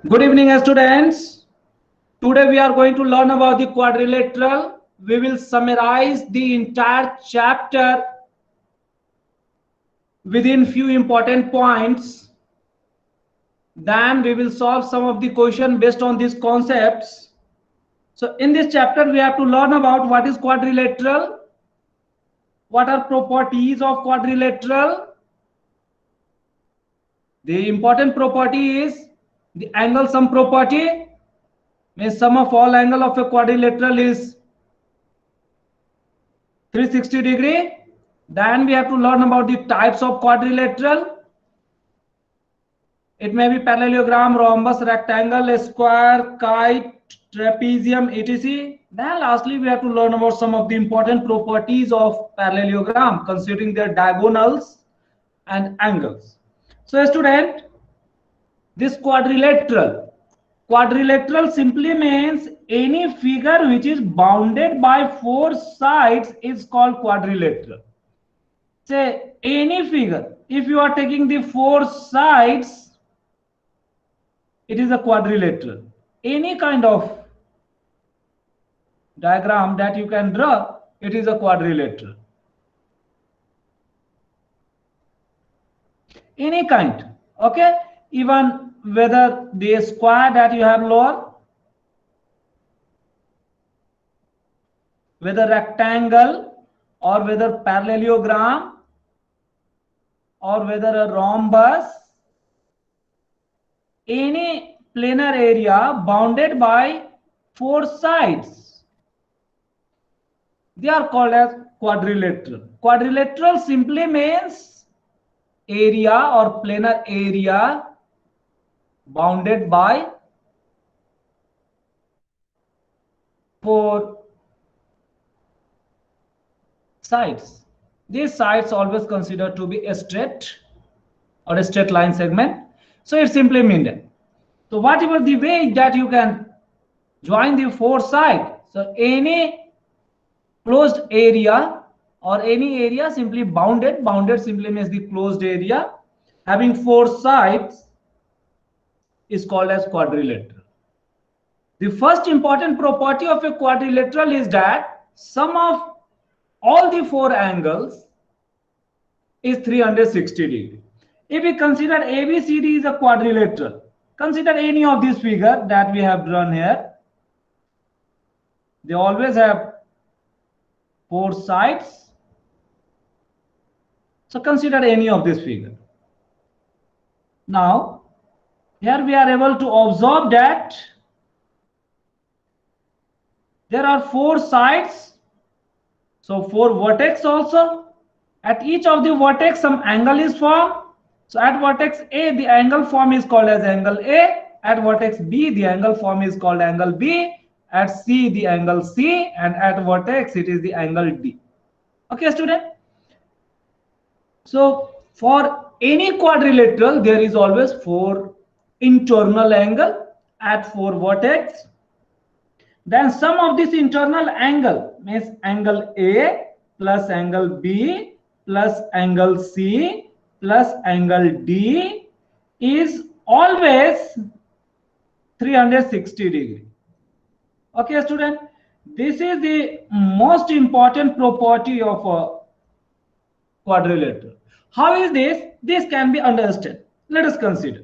Good evening, students. Today we are going to learn about the quadrilateral. We will summarize the entire chapter within few important points. Then we will solve some of the questions based on these concepts. So in this chapter, we have to learn about what is quadrilateral, what are properties of quadrilateral. The important property is the angle sum property. Means sum of all angle of a quadrilateral is 360 degree. Then we have to learn about the types of quadrilateral. It may be parallelogram, rhombus, rectangle, square, kite, trapezium, etc. Then lastly we have to learn about some of the important properties of parallelogram considering their diagonals and angles. So student, this quadrilateral simply means any figure which is bounded by four sides is called quadrilateral. Say any figure, if you are taking the four sides, it is a quadrilateral. Any kind of diagram that you can draw, it is a quadrilateral. Any kind, okay? Even whether the square that you have lower, whether rectangle or whether parallelogram or whether a rhombus, any planar area bounded by four sides, they are called as quadrilateral. Quadrilateral simply means area or planar area bounded by four sides. These sides always considered to be a straight or a straight line segment. So it simply means that. So whatever the way that you can join the four sides, so any closed area or any area simply bounded simply means the closed area having four sides is called as quadrilateral. The first important property of a quadrilateral is that sum of all the four angles is 360 degree. If we consider ABCD is a quadrilateral, consider any of these figures that we have drawn here. They always have four sides. So consider any of this figure. Now, here we are able to observe that there are four sides. So four vertex also. At each of the vertex, some angle is formed. So at vertex A, the angle form is called as angle A. At vertex B, the angle form is called angle B. At C, the angle C. And at vertex, it is the angle D. Okay, student? So for any quadrilateral, there is always four internal angle at four vertex. Then sum of this internal angle means angle A plus angle B plus angle C plus angle D is always 360 degree. Okay, student, this is the most important property of a quadrilateral. How is this? This can be understood. Let us consider.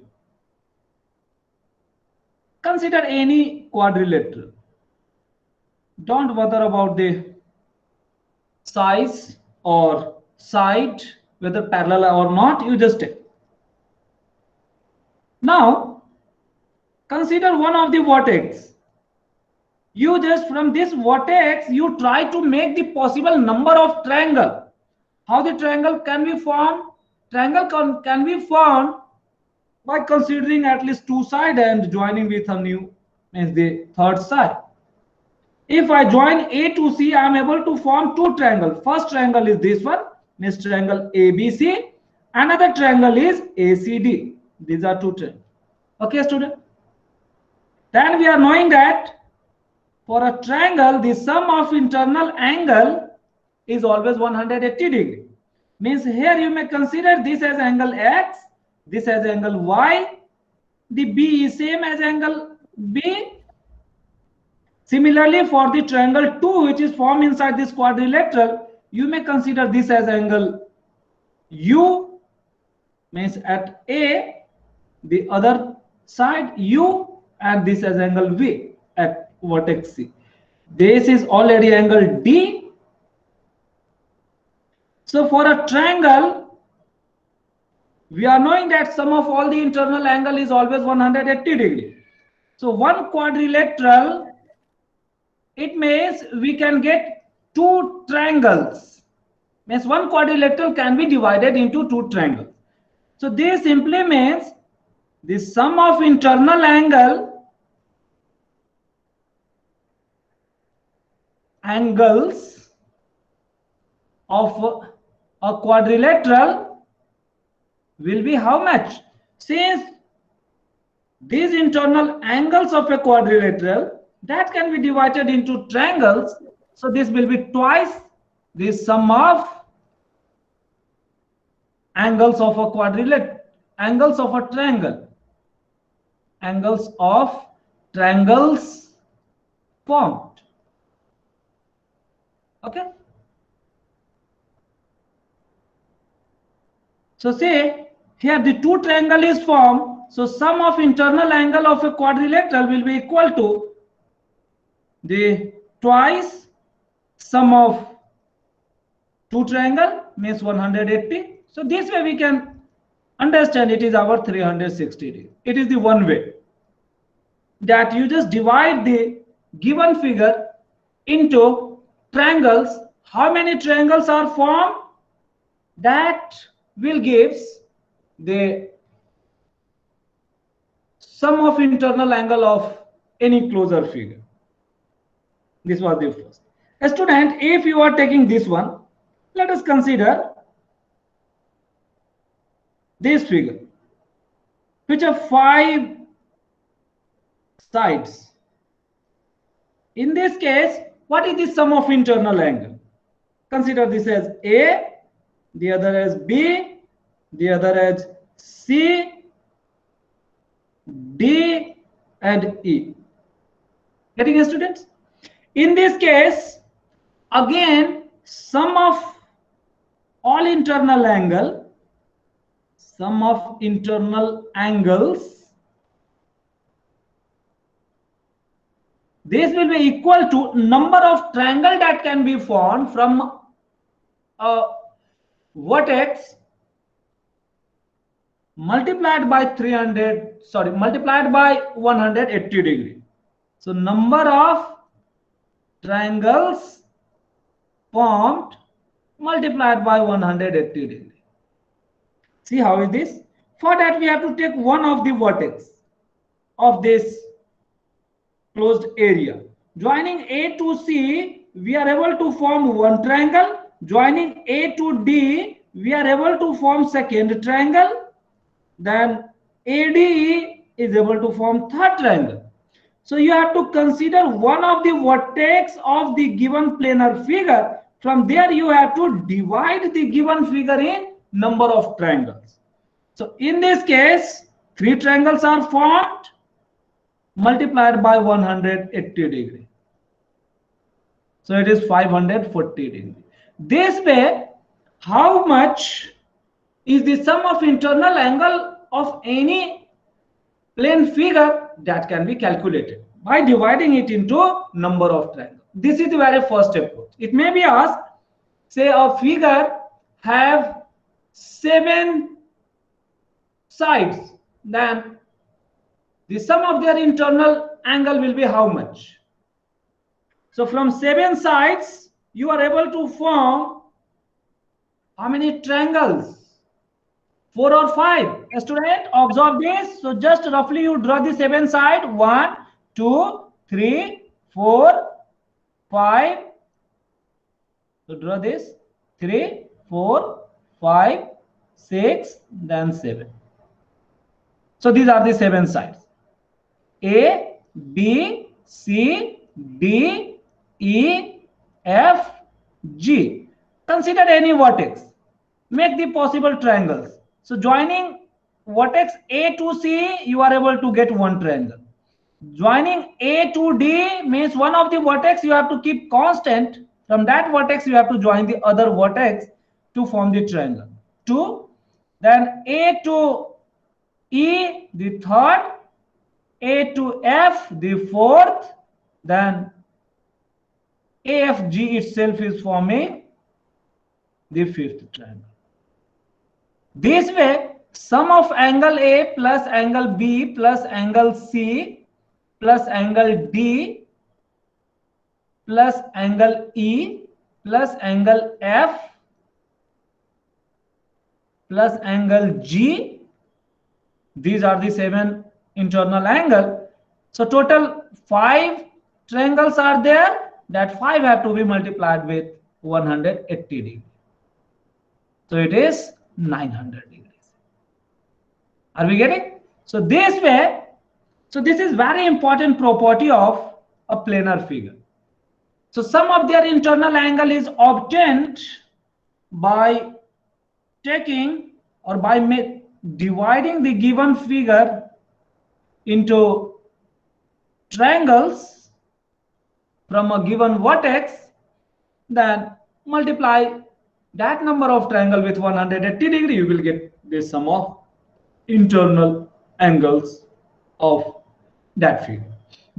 Consider any quadrilateral. Don't bother about the size or side, whether parallel or not, you just take. Now, consider one of the vertex. You just from this vertex, you try to make the possible number of triangle. How the triangle can be formed? Triangle can be formed by considering at least two sides and joining with a new, means the third side. If I join A to C, I am able to form two triangles. First triangle is this one, means triangle ABC. Another triangle is ACD. These are two triangles. Okay, student? Then we are knowing that for a triangle, the sum of internal angle is always 180 degree. Means here you may consider this as angle X, this as angle Y, the B is same as angle B. Similarly, for the triangle 2, which is formed inside this quadrilateral, you may consider this as angle U, means at A, the other side U, and this as angle V at vertex C. This is already angle D. So for a triangle, we are knowing that sum of all the internal angle is always 180 degrees. So one quadrilateral, it means we can get two triangles. Means one quadrilateral can be divided into two triangles. So this simply means the sum of internal angles of a quadrilateral will be how much? Since these internal angles of a quadrilateral that can be divided into triangles, so this will be twice the sum of angles of a quadrilateral, angles of a triangle, angles of triangles formed. Okay. So say here the two triangle is formed. So sum of internal angle of a quadrilateral will be equal to the twice sum of two triangle, means 180. So this way we can understand it is our 360 degrees. It is the one way that you just divide the given figure into triangles. How many triangles are formed? That will gives the sum of internal angle of any closure figure. This was the first. A student, if you are taking this one, let us consider this figure, which have 5 sides. In this case, what is the sum of internal angle? Consider this as A, the other as B, the other as C, D, and E. Getting it, students? In this case, again, sum of all internal angle, sum of internal angles, this will be equal to number of triangle that can be formed from a vertex multiplied by 180 degree. So number of triangles formed multiplied by 180 degree. See how is this? For that we have to take one of the vertex of this closed area. Joining A to C, we are able to form one triangle. Joining A to D, we are able to form second triangle. Then ADE is able to form third triangle. So you have to consider one of the vertex of the given planar figure. From there you have to divide the given figure in number of triangles. So in this case, 3 triangles are formed multiplied by 180 degree. So it is 540 degree. This way, how much is the sum of internal angle of any plane figure? That can be calculated by dividing it into number of triangles. This is the very first approach. It may be asked, say a figure have 7 sides, then the sum of their internal angle will be how much? So from 7 sides, you are able to form how many triangles? 4 or 5. A student, observe this. So just roughly you draw the 7 side. 1, 2, 3, 4, 5. So draw this. 3, 4, 5, 6, then 7. So these are the 7 sides. A, B, C, D, E, F, G. Consider any vertex. Make the possible triangles. So joining vertex A to C, you are able to get one triangle. Joining A to D means one of the vertex you have to keep constant. From that vertex, you have to join the other vertex to form the triangle. 2. Then A to E, the third. A to F, the fourth. Then AFG itself is forming the fifth triangle. This way, sum of angle A plus angle B plus angle C plus angle D plus angle E plus angle F plus angle G. These are the 7 internal angles. So total 5 triangles are there. That 5 have to be multiplied with 180 degrees. So it is 900 degrees. Are we getting? So this way, so this is very important property of a planar figure. So sum of their internal angle is obtained by taking or by dividing the given figure into triangles from a given vertex, then multiply that number of triangle with 180 degree, you will get the sum of internal angles of that figure.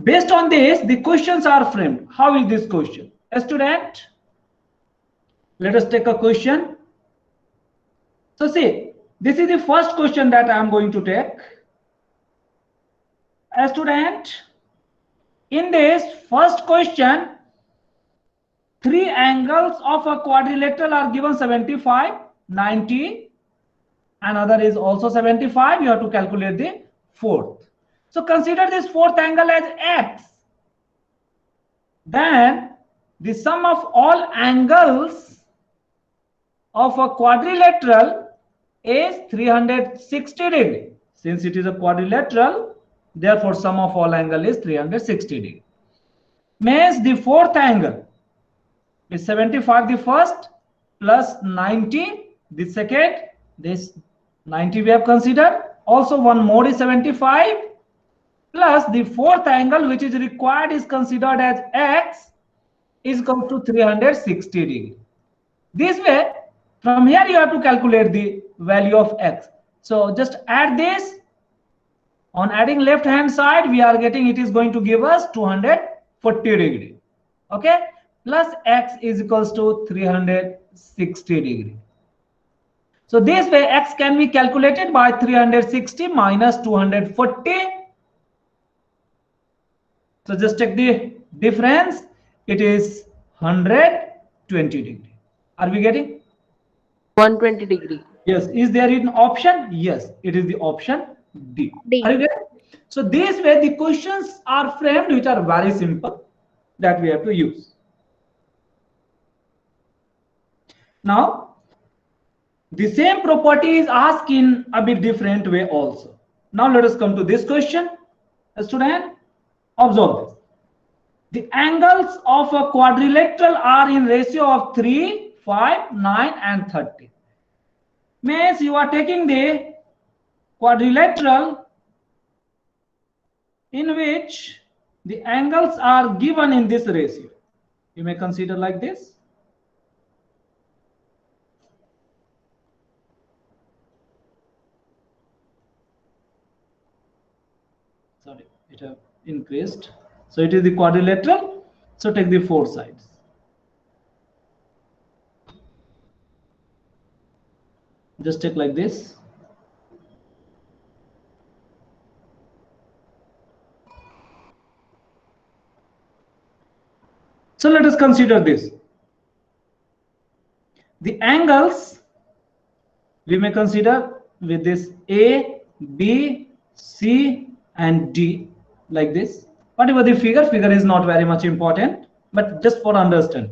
Based on this, the questions are framed. How is this question? A student, let us take a question. So see, this is the first question that I am going to take. A student, in this first question, 3 angles of a quadrilateral are given 75, 90, another is also 75. You have to calculate the fourth. So consider this fourth angle as x. Then the sum of all angles of a quadrilateral is 360 degree. Since it is a quadrilateral, therefore sum of all angle is 360 degree. Means the fourth angle is 75 the first plus 90 the second. This 90 we have considered. Also one more is 75 plus the fourth angle which is required is considered as x is equal to 360 degree. This way, from here you have to calculate the value of x. So just add this. On adding left hand side, we are getting it is going to give us 240 degree. Okay, plus x is equals to 360 degree. So this way x can be calculated by 360 minus 240. So just take the difference. It is 120 degree. Are we getting? 120 degree. Yes. Is there an option? Yes, it is the option D. D. Are you getting? So this way the questions are framed which are very simple that we have to use. Now, the same property is asked in a bit different way also. Now let us come to this question. Student, observe this. The angles of a quadrilateral are in ratio of 3, 5, 9 and 30. Means you are taking the quadrilateral in which the angles are given in this ratio. You may consider like this. Sorry, it have increased. So it is the quadrilateral. So take the 4 sides. Just take like this. So let us consider this. The angles we may consider with this A, B, C and D like this. Whatever the figure is not very much important, but just for understand.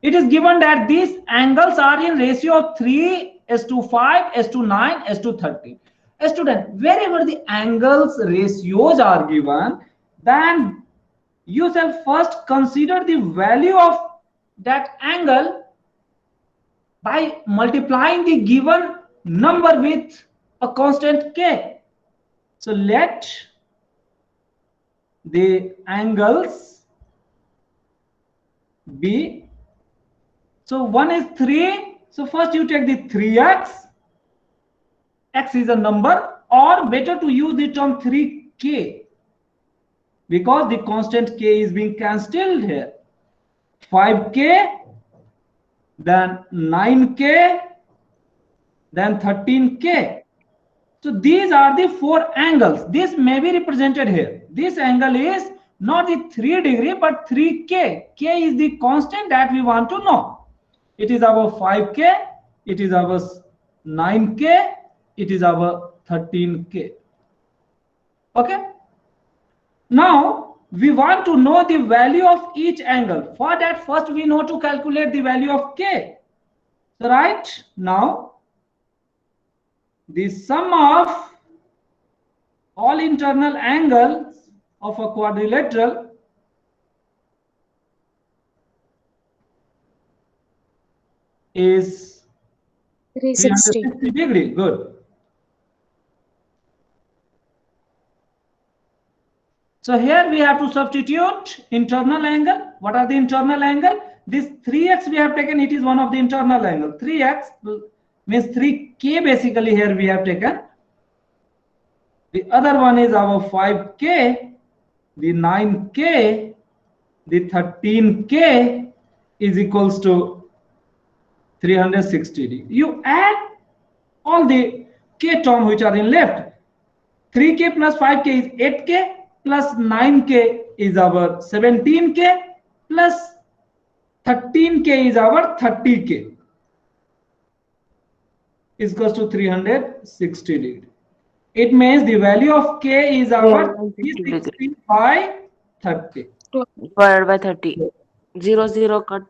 It is given that these angles are in ratio of 3:5, 3:9, 3:30. A student, wherever the angles ratios are given, then you shall first consider the value of that angle by multiplying the given number with a constant k. So let the angles be, so one is 3, so first you take the 3x, x is a number, or better to use the term 3k, because the constant k is being cancelled here. 5k, then 9k, then 13k. So these are the 4 angles. This may be represented here. This angle is not the 3 degree but 3k. K is the constant that we want to know. It is our 5k, it is our 9k, it is our 13k. Okay. Now we want to know the value of each angle. For that, first we know to calculate the value of k. So right now, the sum of all internal angles of a quadrilateral is 360 degree. Good. So here we have to substitute internal angle. What are the internal angle? This 3x we have taken, it is one of the internal angle. 3x means 3k basically here we have taken. The other one is our 5k, the 9k, the 13k is equals to 360 degree. You add all the k term which are in left. 3k plus 5k is 8k, plus 9k is our 17k, plus 13k is our 30k, is equals to 360 degree. It means the value of k is our 360 by 30. Divided by 30. 0, 0 cut.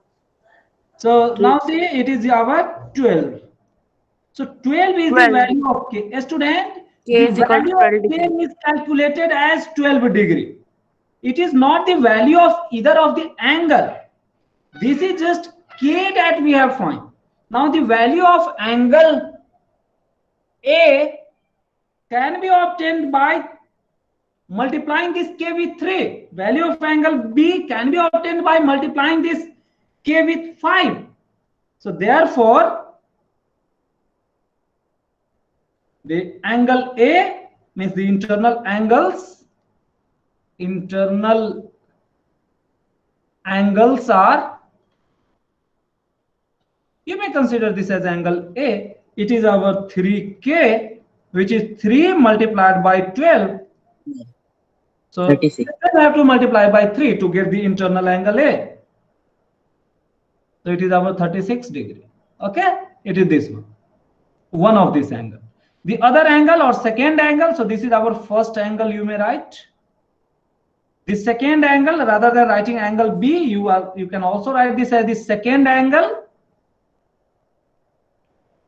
So now see, it is our 12. So 12 is 12. the value of k. A student, K the is equal to value 12 of k degree. is calculated as 12 degree. It is not the value of either of the angle. This is just k that we have found. Now the value of angle A can be obtained by multiplying this k with 3. Value of angle B can be obtained by multiplying this k with 5. So therefore, the angle A means the internal angles are, you may consider this as angle A. It is our 3k, which is 3 multiplied by 12. So 36. We have to multiply by 3 to get the internal angle A. So it is our 36 degree. Okay, it is this one of this angle. The other angle or second angle, so this is our first angle, you may write. The second angle, rather than writing angle B, you can also write this as the second angle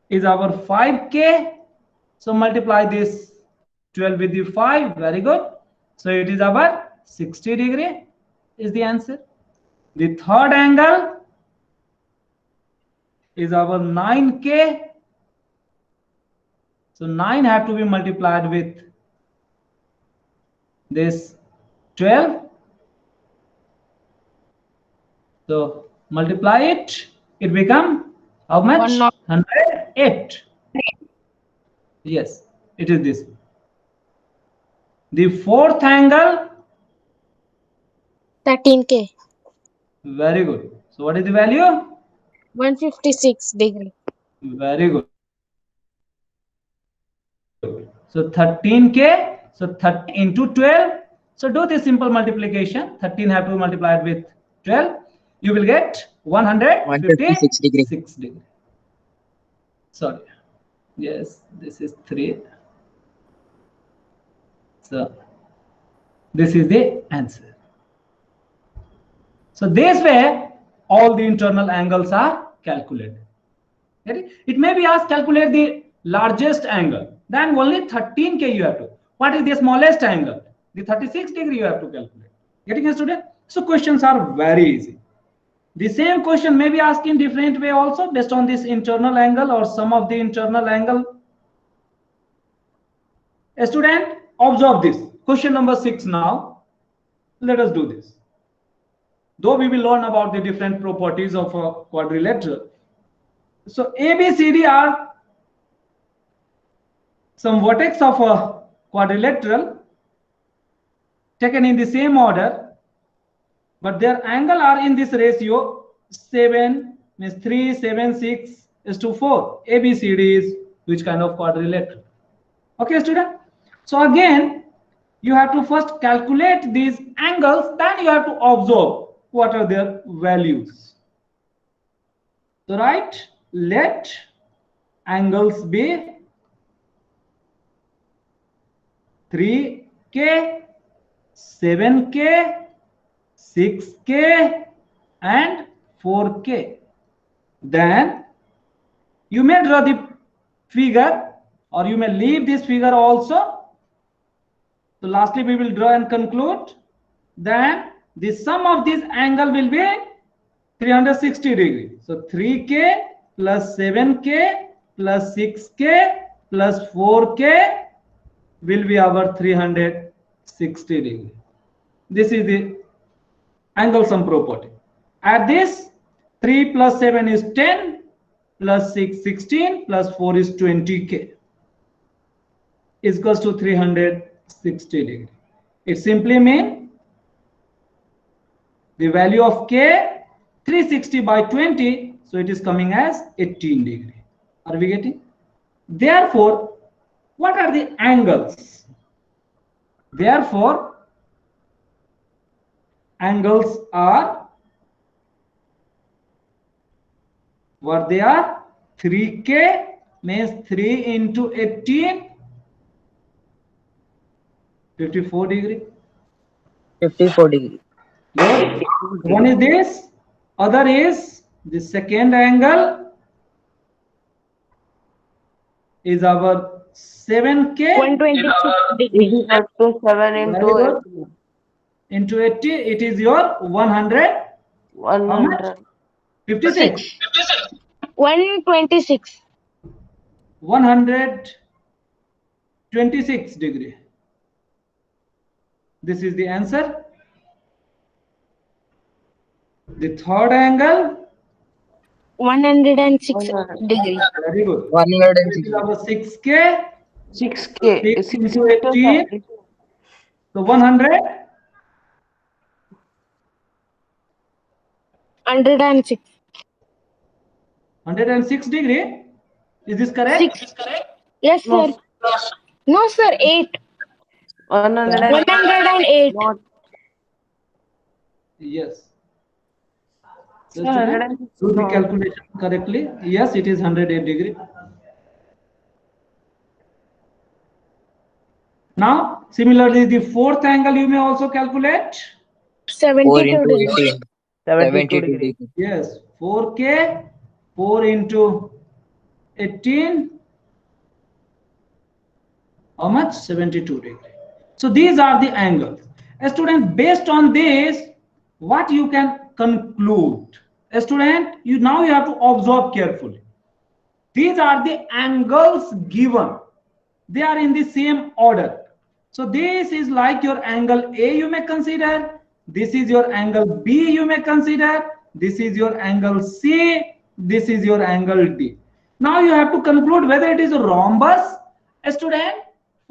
is our 5k. So multiply this 12 with the 5. Very good. So it is our 60 degree is the answer. The third angle is our 9k. So 9 have to be multiplied with this 12. So multiply it. It become how much? 108. Yes, it is this. The fourth angle, 13k. Very good. So what is the value? 156 degree. Very good. So 13k. So 30 into 12. So do this simple multiplication. 13 have to be multiplied with 12. You will get 156 degree. Sorry. Yes, this is 3. So this is the answer. So this way, all the internal angles are calculated. It may be asked calculate the largest angle. Then only 13k you have to. What is the smallest angle? The 36 degree you have to calculate. Getting a student? So questions are very easy. The same question may be asked in different way also based on this internal angle or some of the internal angle. A student, observe this. Question number 6 now. Let us do this. Though we will learn about the different properties of a quadrilateral. So A, B, C, D are some vertex of a quadrilateral taken in the same order, but their angle are in this ratio 7 means 3, 7, 6 is to 4. A, B, C, D is which kind of quadrilateral? Okay, student. So again, you have to first calculate these angles, then you have to observe what are their values. So right, let angles be 3K, 7K, 6K and 4K. Then you may draw the figure or you may leave this figure also. So lastly we will draw and conclude. Then the sum of this angle will be 360 degrees. So 3K plus 7K plus 6K plus 4K will be our 360 degrees. This is the angle sum property. At this, 3 plus 7 is 10 plus 6 16 plus 4 is 20K is equals to 360 degrees. It simply means the value of K 360 by 20, so it is coming as 18 degrees. Are we getting? Therefore, what are the angles? Therefore, angles are what they are. 3K means 3 into 18, 54 degree. 54 degree. Good. One is this, other is the second angle is our 7K 126 degree. Up to 7 Very into good. Into 80, it is your 100. How much? 100. 56. 126. 126 degree. This is the answer. The third angle. 106 degree. Very good. 106. This is our 6K. 6K. 6 6 into into 18. 7. So 100. 106. 106 degree. Is this correct? 6. Yes, No. sir. No, sir. 8. 108. Not. Yes. So Sir, student, 106 do the no. calculation correctly. Yes, it is 108 degree. Now, similarly, the fourth angle you may also calculate. 4 72 into degree. 18. 72 degree. degree. Yes, 4K, 4 into 18. How much? 72 degree. So these are the angles. A student, based on this, what you can conclude? A student, you have to observe carefully. These are the angles given. They are in the same order. So this is like your angle A you may consider. This is your angle B you may consider. This is your angle C. This is your angle D. Now you have to conclude whether it is a rhombus. A student,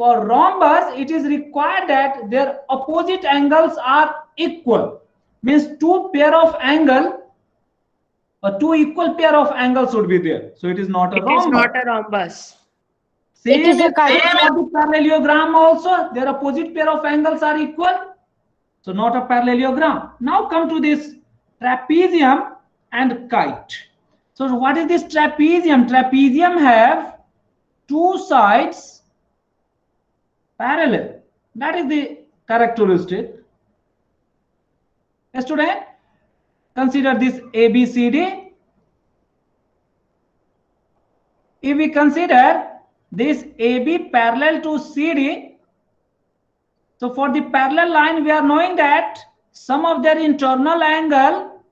for rhombus, it is required that their opposite angles are equal. Means two pair of angle or two equal pair of angles should be there. So it is not a rhombus. It is not a rhombus. Same It is a kite. for the parallelogram also. Their opposite pair of angles are equal. So not a parallelogram. Now come to this trapezium and kite. So what is this trapezium? Trapezium have two sides parallel. That is the characteristic. A student, consider this ABCD. If we consider this AB parallel to CD, so for the parallel line, we are knowing that sum of their internal angle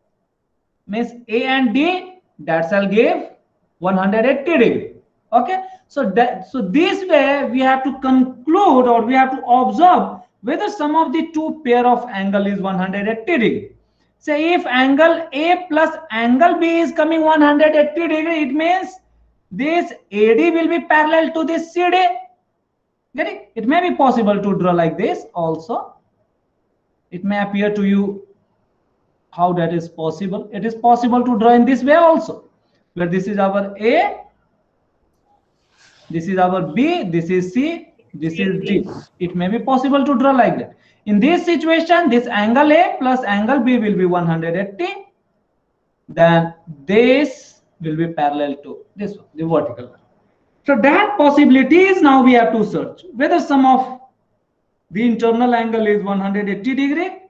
means A and D, that shall give 180 degree. Okay, so this way we have to conclude, or we have to observe whether sum of the two pair of angle is 180 degree. Say if angle A plus angle B is coming 180 degree, it means this AD will be parallel to this CD. Get it? It may be possible to draw like this also. It may appear to you how that is possible. It is possible to draw in this way also, where this is our A, this is our B, this is C, this is D. It may be possible to draw like that. In this situation, this angle A plus angle B will be 180. Then this will be parallel to this one, the vertical line. So that possibility is now we have to search whether sum of the internal angle is 180 degree.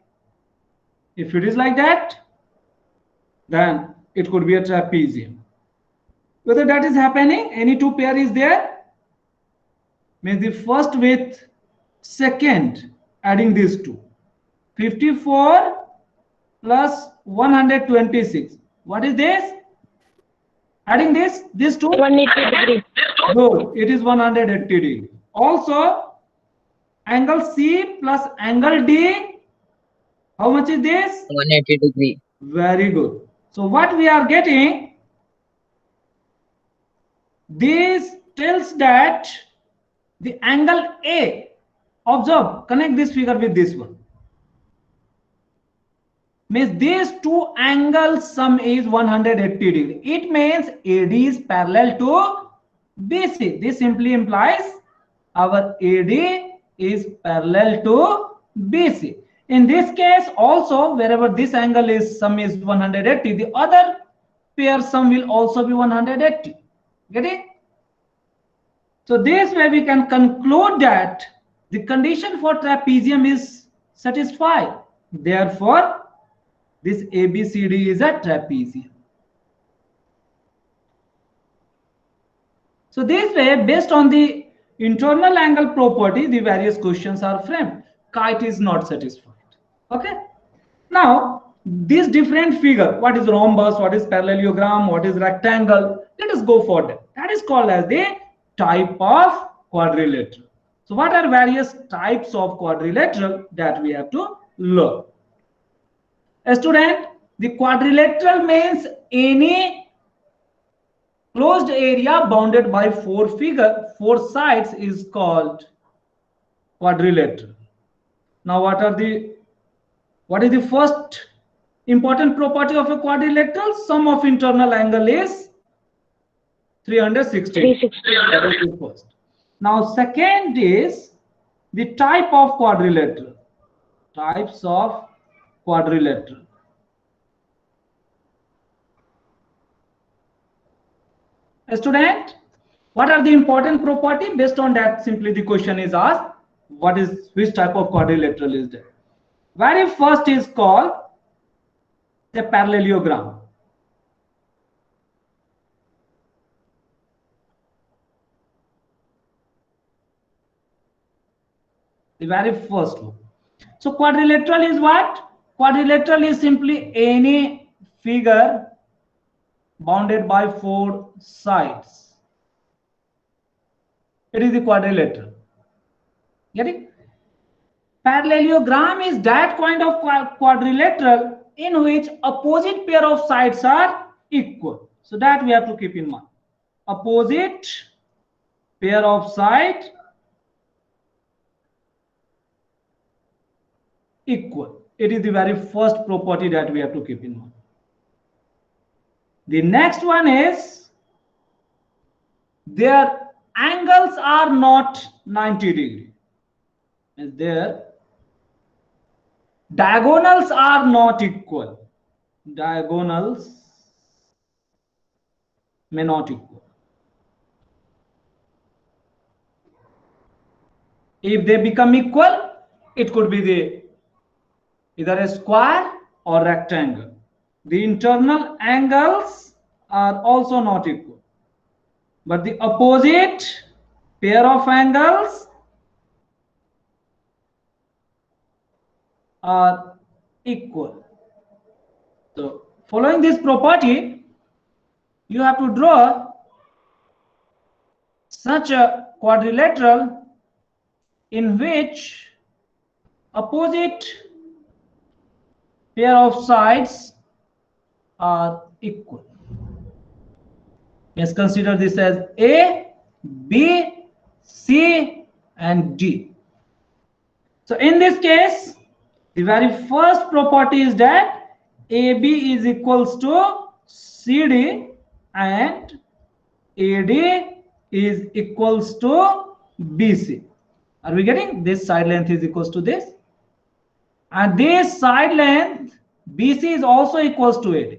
If it is like that, then it could be a trapezium. Whether that is happening, any two pair is there, means the first with second, adding these two, 54 plus 126. What is this? Adding this two, 180 degree. good, it is 180 degree. Also, angle C plus angle D, how much is this? 180 degree. Very good. So what we are getting, this tells that the angle A, observe, connect this figure with this one, means these two angles sum is 180 degree. It means AD is parallel to BC. This simply implies our AD is parallel to BC. In this case also, wherever this angle is sum is 180, the other pair sum will also be 180. Get it? So this way we can conclude that the condition for trapezium is satisfied. Therefore, this ABCD is a trapezium. So this way, based on the internal angle property, the various questions are framed. Kite is not satisfied. Okay. Now, this different figure, what is rhombus, what is parallelogram, what is rectangle, let us go for that. That is called as the type of quadrilateral. So what are various types of quadrilateral that we have to learn? A student, the quadrilateral means any closed area bounded by four sides is called quadrilateral. Now what is the first important property of a quadrilateral? Sum of internal angle is 360. 360. That is the first. Now second is the type of quadrilateral. Types of quadrilateral. A student, what are the important property? Based on that, simply the question is asked, which type of quadrilateral is there? Very first is called a parallelogram. The very first one. So quadrilateral is what? Quadrilateral is simply any figure bounded by four sides. It is the quadrilateral. Get it? Parallelogram is that kind of quadrilateral in which opposite pair of sides are equal. So that we have to keep in mind. Opposite pair of sides equal. It is the very first property that we have to keep in mind. The next one is their angles are not 90 degree. Their diagonals are not equal. Diagonals may not equal. If they become equal, it could be either a square or rectangle. The internal angles are also not equal, but the opposite pair of angles are equal. So following this property, you have to draw such a quadrilateral in which opposite pair of sides are equal. Let's consider this as A, B, C, and D. So in this case, the very first property is that AB is equals to CD and AD is equals to BC. Are we getting? This side length is equals to this, and this side length BC is also equals to AD.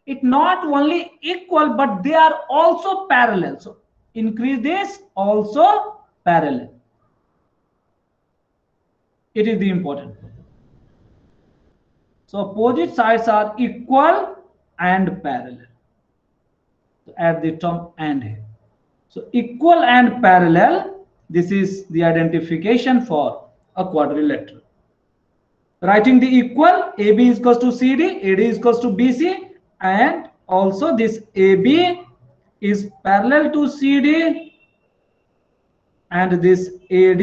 It not only equal, but they are also parallel. So increase this, also parallel. It is the important point. So opposite sides are equal and parallel. So add the term and here. So equal and parallel, this is the identification for a quadrilateral. Writing the equal, AB is equals to CD, AD is equals to BC, and also this AB is parallel to CD and this AD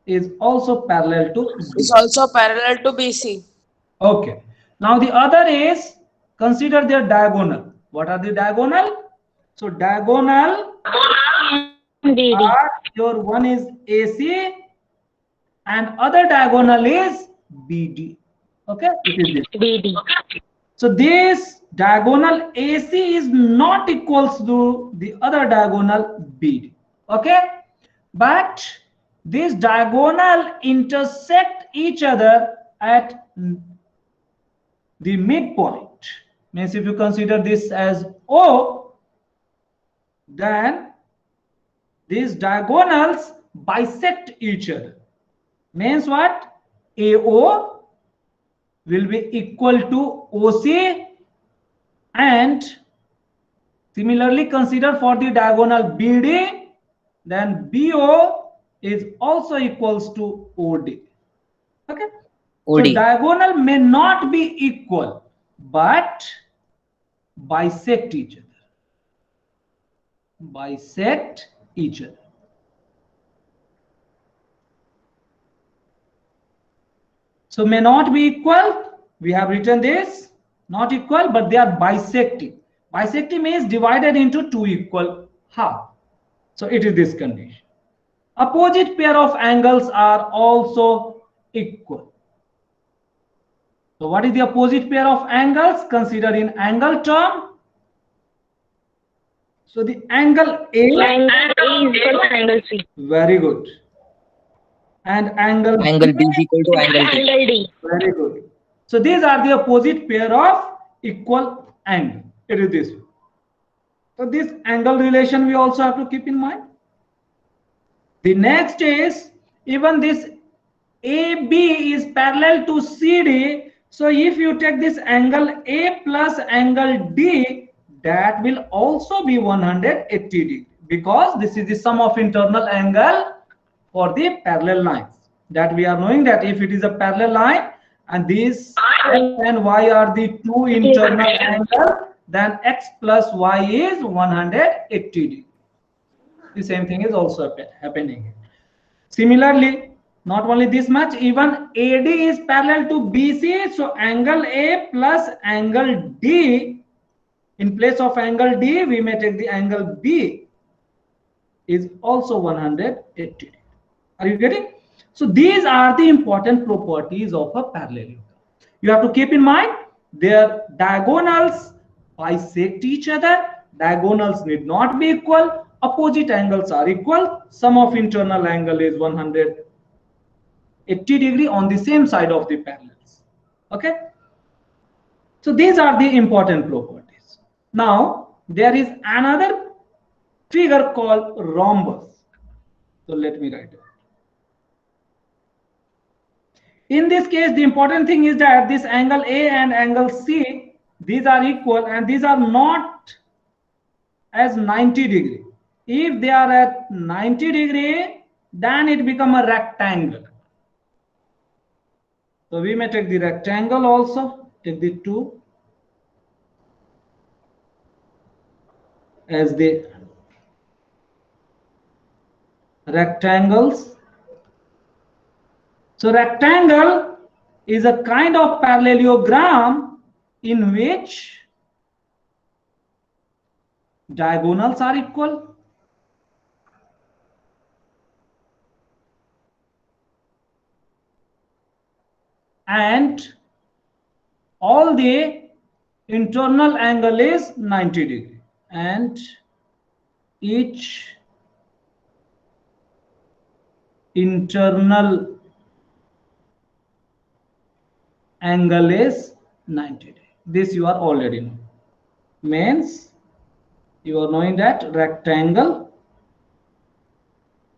is also parallel to BC. Is also parallel to BC. Okay. Now the other is consider their diagonal. What are the diagonal? So diagonal DD. are your one is AC and other diagonal is BD. Okay, it is this. DD. So this diagonal AC is not equals to the other diagonal BD. Okay, but these diagonal intersect each other at the midpoint. Means if you consider this as O, then these diagonals bisect each other. Means what? AO will be equal to OC, and similarly consider for the diagonal BD, then BO is also equals to OD. Okay. OD. So diagonal may not be equal, but bisect each other. Bisect each other. So may not be equal. We have written this, not equal, but they are bisecting. Bisecting means divided into two equal half. So it is this condition. Opposite pair of angles are also equal. So what is the opposite pair of angles? Consider in angle term. So the angle A. Angle A is equal to angle C. Very good. And angle B is equal to angle D. Angle D. Very good. So these are the opposite pair of equal angle. It is this. So this angle relation we also have to keep in mind. The next is even this AB is parallel to CD. So if you take this angle A plus angle D, that will also be 180 degree, because this is the sum of internal angle for the parallel lines. That we are knowing that if it is a parallel line and these X and Y are the two internal angles, then X plus Y is 180 degree. The same thing is also happening here. Similarly, not only this much, even AD is parallel to BC. So angle A plus angle D, in place of angle D, we may take the angle B, is also 180 degree. Are you getting? So these are the important properties of a parallelogram. You have to keep in mind their diagonals bisect each other. Diagonals need not be equal. Opposite angles are equal. Sum of internal angle is 180 degree on the same side of the parallels. Okay. So these are the important properties. Now there is another figure called rhombus. So let me write it. In this case, the important thing is that this angle A and angle C, these are equal and these are not as 90 degree. If they are at 90 degree, then it becomes a rectangle. So we may take the rectangle also, take the 2 as the rectangles. So rectangle is a kind of parallelogram in which diagonals are equal and all the internal angle is 90 degree and each internal angle is 90 degree. This you are already know. Means you are knowing that rectangle,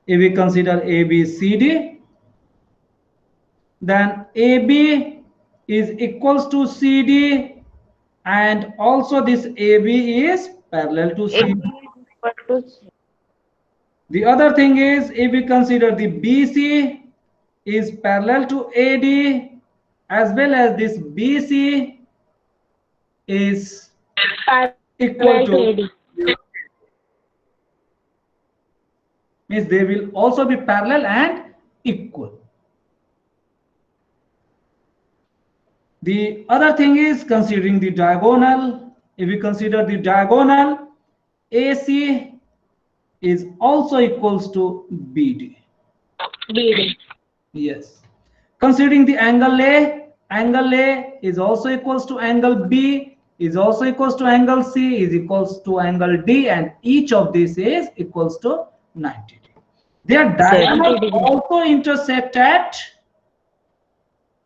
if we consider ABCD, then AB is equals to CD and also this AB is parallel to CD. The other thing is, if we consider the BC is parallel to AD as well as this BC is equal to AD. means they will also be parallel and equal. The other thing is considering the diagonal. If we consider the diagonal, AC is also equals to BD. BD. Yes. Considering the angle A is also equals to angle B, is also equals to angle C, is equals to angle D, and each of these is equals to 90 degree. Their diagonals also intersect at,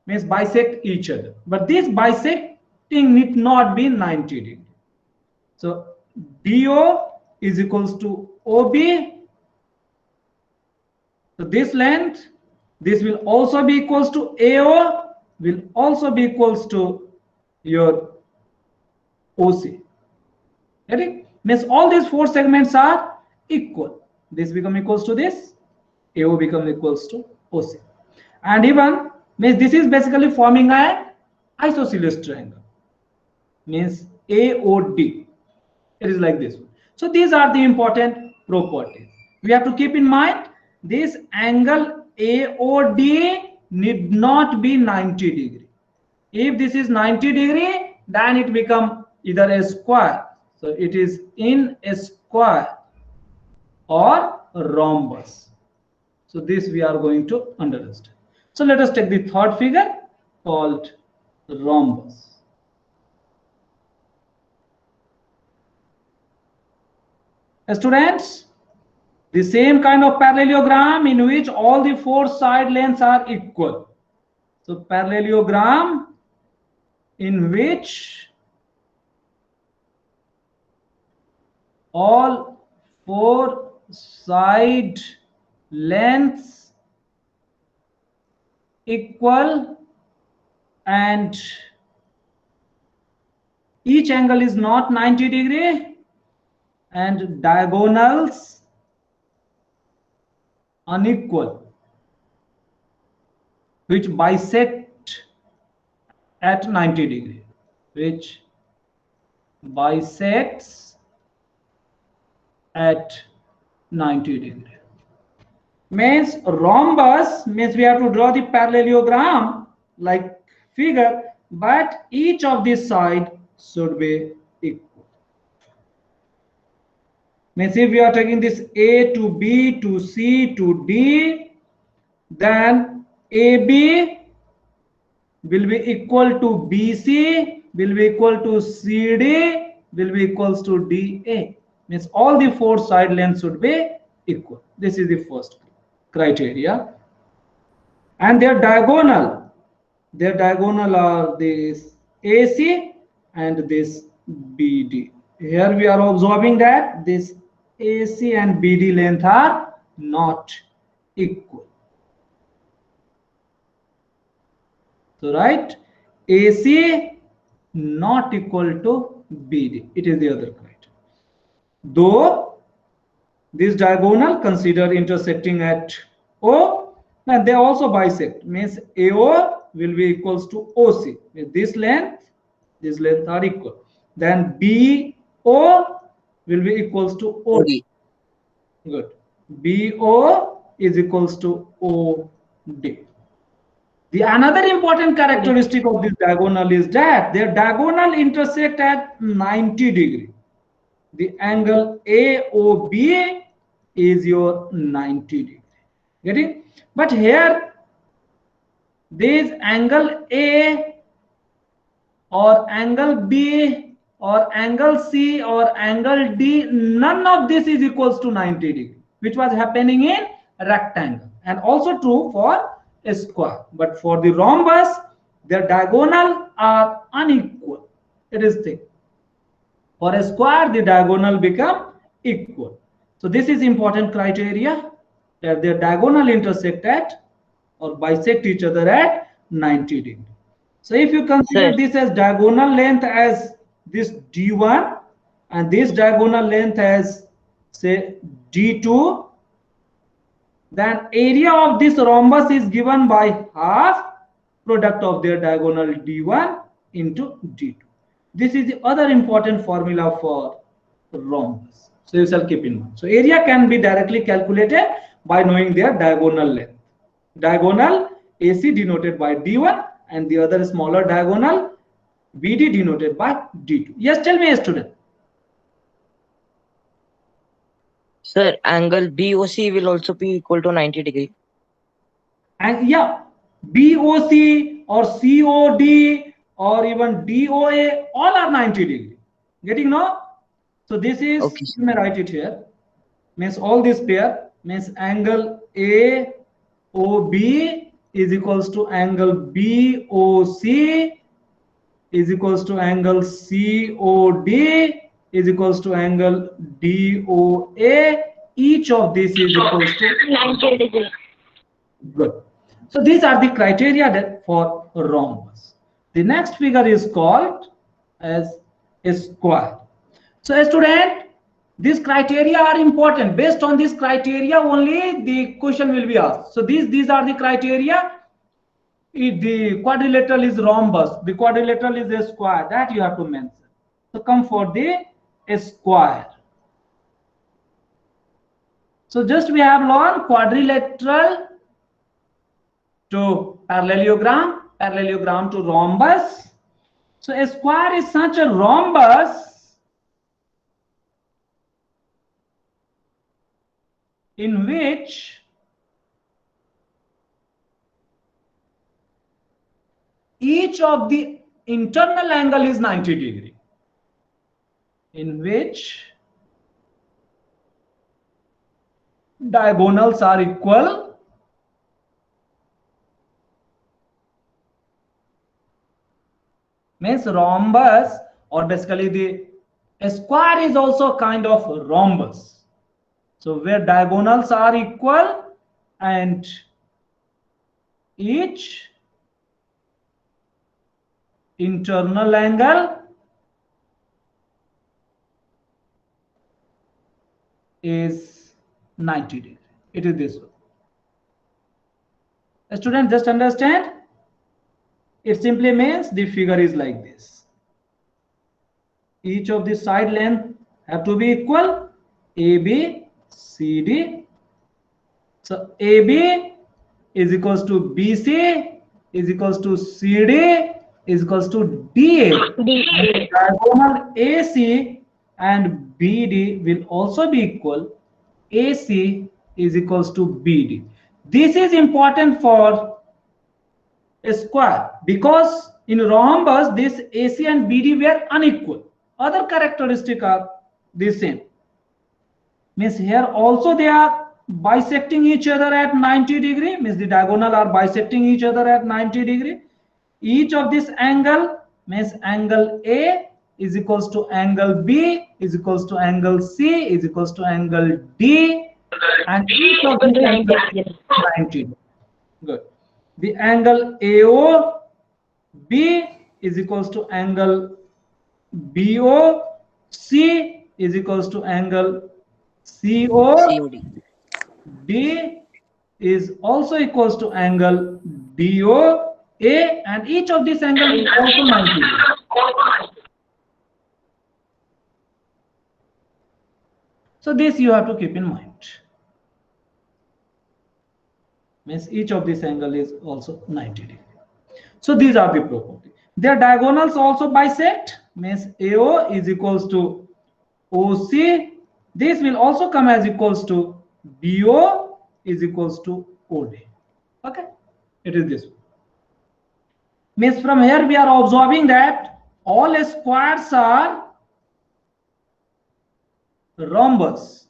means bisect each other, but this bisecting need not be 90 degree. So DO is equals to OB. So this length, this will also be equals to AO, will also be equals to your OC. Ready? Means all these four segments are equal. This become equals to this, AO become equals to OC. And even means this is basically forming an isosceles triangle. Means AOD. It is like this. So these are the important properties. We have to keep in mind this angle AOD need not be 90 degree. If this is 90 degree, then it become either a square. So it is in a square or rhombus. So this we are going to understand. So let us take the third figure called rhombus. Students, the same kind of parallelogram in which all the four side lengths are equal. So parallelogram in which all four side lengths equal and each angle is not 90 degree and diagonals unequal, which bisect at 90 degree, which bisects at 90 degree. Means rhombus means we have to draw the parallelogram like figure, but each of these side should be equal. Means if we are taking this A to B to C to D, then AB will be equal to BC, will be equal to CD, will be equals to DA. Means all the four side lengths should be equal. This is the first criteria. And their diagonal are this AC and this BD. Here we are observing that this AC and BD length are not equal. So right, AC not equal to BD. It is the other criteria. Though this diagonal consider intersecting at O, and they also bisect. Means AO will be equals to OC. This length are equal. Then BO will be equals to OD. Good. BO is equals to OD. The another important characteristic of this diagonal is that their diagonal intersect at 90 degree. The angle AOB is your 90 degree. Getting? But here, this angle A or angle B or angle C or angle D, none of this is equals to 90 degree, which was happening in rectangle, and also true for a square. But for the rhombus, their diagonal are unequal. It is thick. For a square, the diagonal become equal. So this is important criteria, that their diagonal intersect at or bisect each other at 90 degree. So if you consider Sir. this as diagonal length as this D1 and this diagonal length as say D2, then area of this rhombus is given by half product of their diagonal D1 into D2. This is the other important formula for rhombus. So you shall keep in mind. So area can be directly calculated by knowing their diagonal length. Diagonal AC denoted by D1 and the other smaller diagonal BD denoted by D2. Yes, tell me, student. Sir, angle BOC will also be equal to 90 degree. And yeah, BOC or COD or even DOA, all are 90 degree. Getting no? So this is, Okay, you may write it here, means all this pair means angle AOB is equals to angle BOC is equals to angle COD is equals to angle DOA. Each of these is equals to 90 degree. good. So these are the criteria that for rhombus. The next figure is called as a square. So a student, these criteria are important. Based on this criteria only the question will be asked. So these are the criteria. If the quadrilateral is rhombus, the quadrilateral is a square, that you have to mention. So come for the square. So just we have learned quadrilateral to parallelogram, parallelogram to rhombus. So a square is such a rhombus in which each of the internal angle is 90 degree. In which diagonals are equal means rhombus, or basically the square is also kind of rhombus. So where diagonals are equal and each internal angle is 90 degree. It is this way. Student, just understand. It simply means the figure is like this. Each of the side length have to be equal. AB, CD. So AB is equals to BC is equals to CD is equals to DA. Diagonal AC and BD will also be equal. AC is equals to BD. This is important for a square because in rhombus this AC and BD were unequal. Other characteristics are the same. Means here also they are bisecting each other at 90 degree. Means the diagonal are bisecting each other at 90 degree. Each of this angle means angle A is equals to angle B is equals to angle C is equals to angle D, and each of these angles is 90 degree. Good. The angle AOB is equals to angle BOC is equals to angle COD is also equals to angle DOA, and each of these angles is also 90 degree. So this you have to keep in mind. Means each of this angle is also 90 degree. So these are the property. Their diagonals also bisect, means AO is equals to OC. This will also come as equals to BO is equals to OD. Okay, it is this. Means from here we are observing that all squares are rhombus,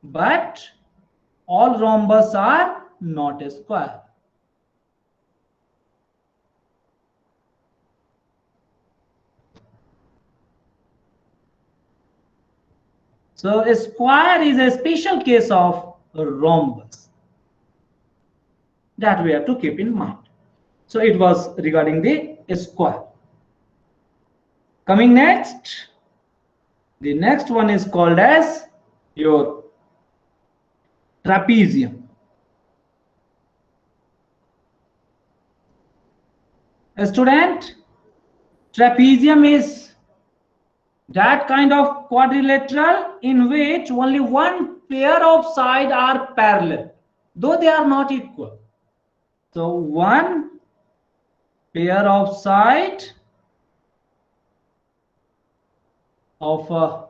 but all rhombus are not a square. So a square is a special case of rhombus that we have to keep in mind. So it was regarding the square. Coming next, the next one is called as your trapezium. A student, trapezium is that kind of quadrilateral in which only one pair of sides are parallel, though they are not equal. So one pair of sides of a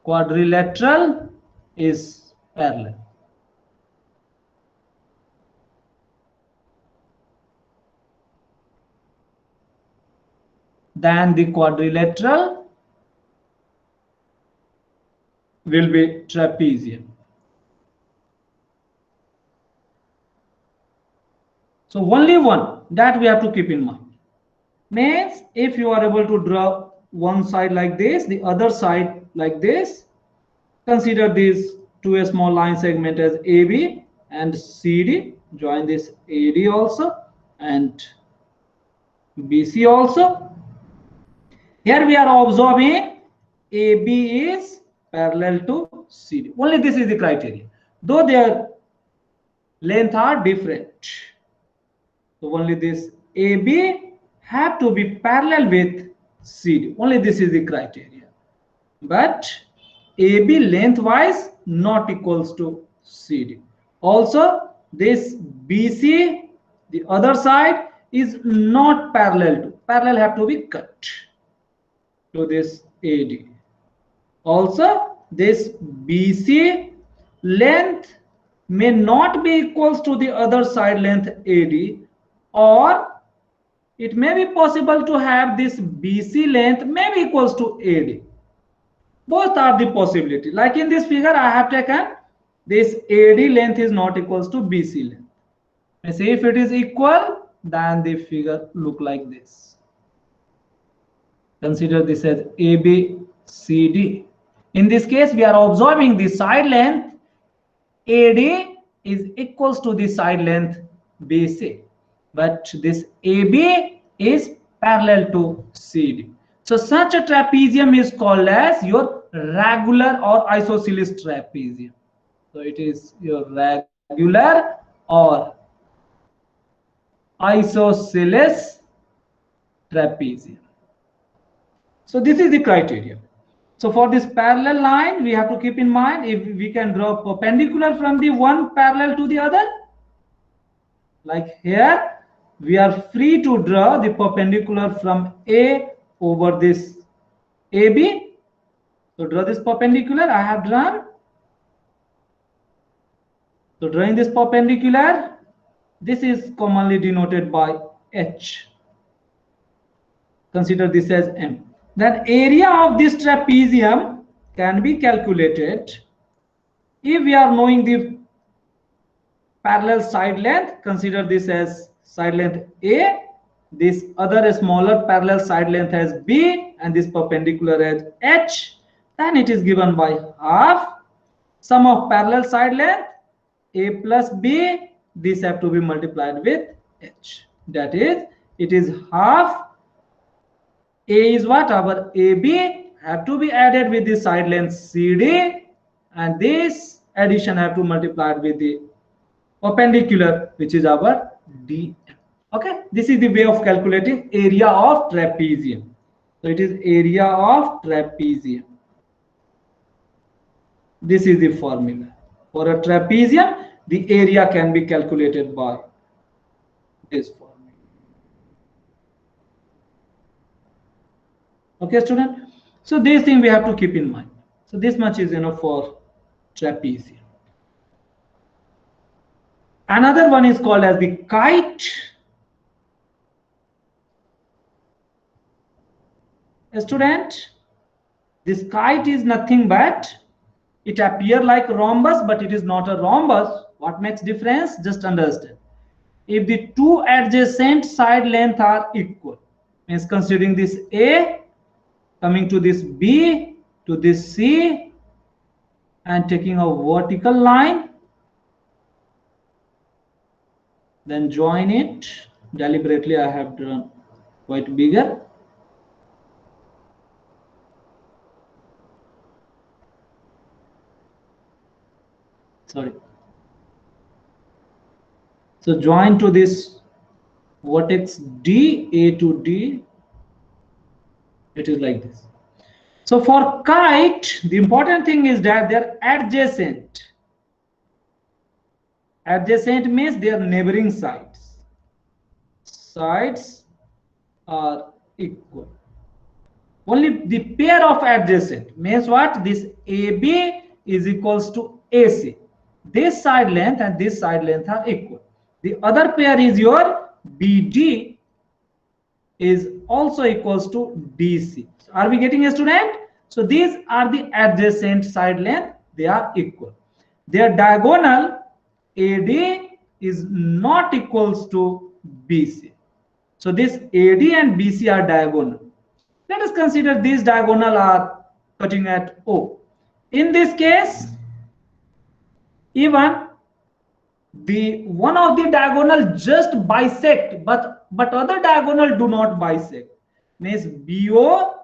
quadrilateral is parallel. Then the quadrilateral will be trapezium. So only one that we have to keep in mind. Means if you are able to draw one side like this, the other side like this, consider these two small line segment as AB and CD. Join this AD also and BC also. Here we are observing AB is parallel to CD. Only this is the criteria, though their length are different. So only this AB have to be parallel with CD. Only this is the criteria. But AB lengthwise not equals to CD. Also, this BC, the other side, is not parallel to. Parallel have to be cut to this AD. Also, this BC length may not be equals to the other side length AD, or it may be possible to have this BC length may be equals to AD. Both are the possibility. Like in this figure, I have taken this AD length is not equals to BC length. I say if it is equal, then the figure look like this. Consider this as ABCD. In this case, we are observing the side length AD is equals to the side length BC, but this AB is parallel to CD. So such a trapezium is called as your regular or isosceles trapezium. So it is your regular or isosceles trapezium. So this is the criteria. So for this parallel line, we have to keep in mind if we can draw perpendicular from the one parallel to the other. Like here, we are free to draw the perpendicular from A over this AB. So draw this perpendicular. I have drawn. So drawing this perpendicular, this is commonly denoted by H. Consider this as M. Then area of this trapezium can be calculated if we are knowing the parallel side length. Consider this as side length A, this other smaller parallel side length as B, and this perpendicular as H. Then it is given by half sum of parallel side length A plus B. This have to be multiplied with H. That is, it is half. A is what? Our AB have to be added with the side length CD, and this addition have to multiply with the perpendicular, which is our DM. Okay, this is the way of calculating area of trapezium. So it is area of trapezium. This is the formula. For a trapezium, the area can be calculated by this formula. Okay, student. So this thing we have to keep in mind. So this much is enough for trapezium. Another one is called as the kite. A student, this kite is nothing but it appears like rhombus, but it is not a rhombus. What makes difference? Just understand. If the two adjacent side lengths are equal, means considering this A coming to this B to this C and taking a vertical line, then join it. Deliberately I have drawn quite bigger. Sorry. So join to this vertex D, A to D. It is like this. So for kite, the important thing is that they're adjacent. Adjacent means they are neighboring sides. Sides are equal. Only the pair of adjacent means what? This AB is equals to AC. This side length and this side length are equal. The other pair is your BD is also equals to DC. Are we getting a student? So these are the adjacent side length. They are equal. Their diagonal AD is not equals to BC. So this AD and BC are diagonal. Let us consider these diagonal are cutting at O. In this case, even the one of the diagonal just bisect, but other diagonal do not bisect. Means BO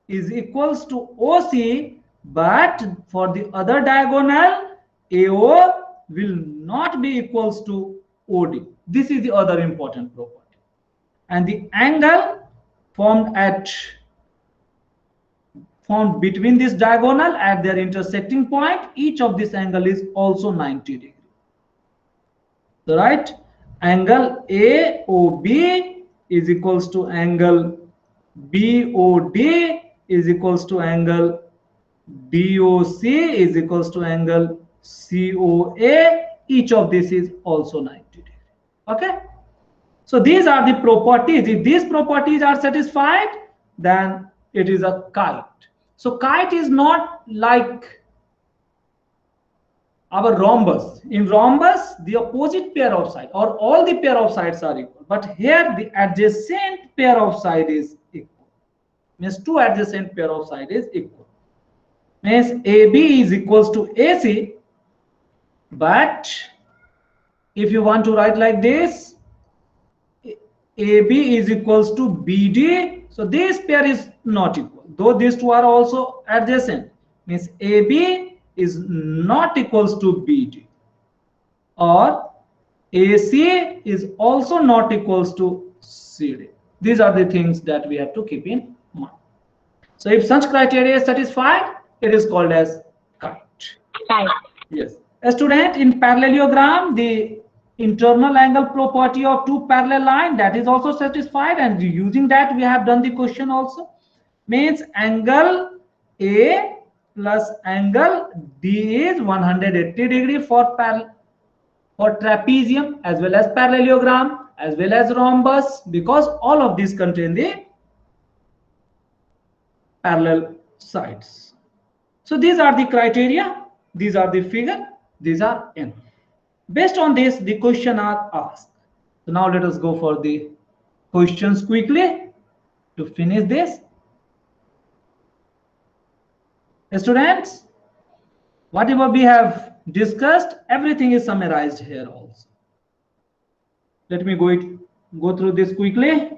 is equals to OC, but for the other diagonal, AO will not be equals to OD. This is the other important property. And the angle formed between this diagonal at their intersecting point, each of this angle is also 90 degrees. So right, angle AOB is equals to angle BOD is equals to angle DOC is equals to angle COA. Each of this is also 90 degrees. Okay. So these are the properties. If these properties are satisfied, then it is a kite. So kite is not like our rhombus. In rhombus, the opposite pair of sides or all the pair of sides are equal. But here the adjacent pair of side is equal. Means two adjacent pair of side is equal. Means AB is equals to AC. But if you want to write like this, AB is equals to BD. So this pair is not equal. Though these two are also adjacent. Means AB is not equals to BD. Or AC is also not equals to CD. These are the things that we have to keep in mind. So if such criteria is satisfied, it is called as kite. Kite. Yes. A student, in parallelogram, the internal angle property of two parallel lines, that is also satisfied, and using that we have done the question also. Means angle A plus angle D is 180 degree for trapezium as well as parallelogram as well as rhombus, because all of these contain the parallel sides. So these are the criteria, these are the figure, these are enough. Based on this, the question are asked. So now let us go for the questions quickly to finish this. Students, whatever we have discussed, everything is summarized here also. Let me go through this quickly.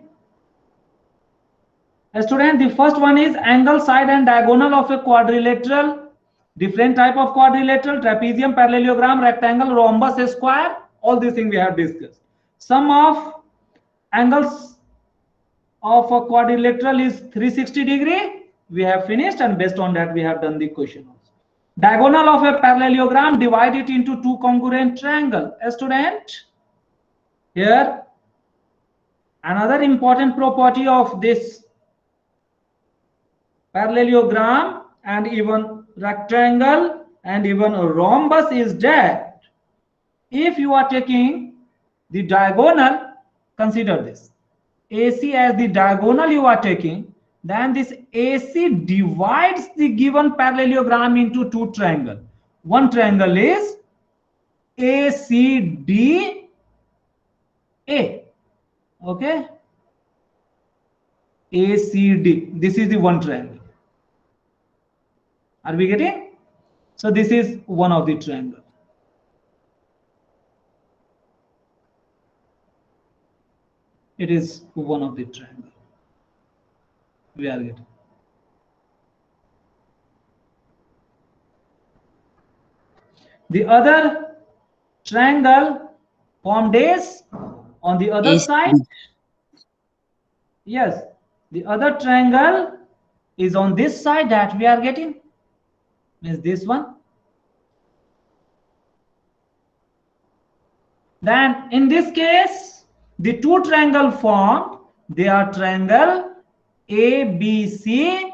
Student, the first one is angle, side and diagonal of a quadrilateral. Different type of quadrilateral: trapezium, parallelogram, rectangle, rhombus, square. All these things we have discussed. Sum of angles of a quadrilateral is 360 degree. We have finished, and based on that we have done the question also. Diagonal of a parallelogram, divide it into two congruent triangle. A student, here another important property of this parallelogram and even rectangle and even a rhombus is that if you are taking the diagonal, consider this AC as the diagonal you are taking, then this AC divides the given parallelogram into two triangles. One triangle is ACDA. Okay, ACD. This is the one triangle. Are we getting? So this is one of the triangle. It is one of the triangle. We are getting. The other triangle formed is on the other side. Yes, the other triangle is on this side that we are getting. Means this one. Then in this case, the two triangle formed, they are triangle ABC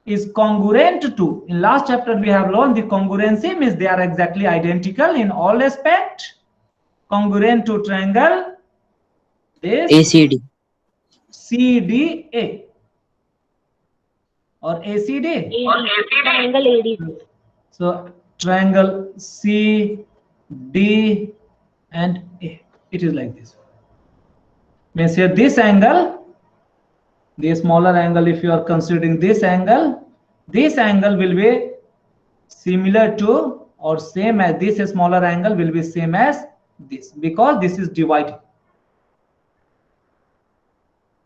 is congruent to. In last chapter we have learned the congruency means they are exactly identical in all aspect. Congruent to triangle is ACD. CDA or ACD. Triangle AD. So triangle C, D and A. It is like this. Means here this angle, the smaller angle, if you are considering this angle will be similar to or same as this smaller angle will be same as this because this is divided.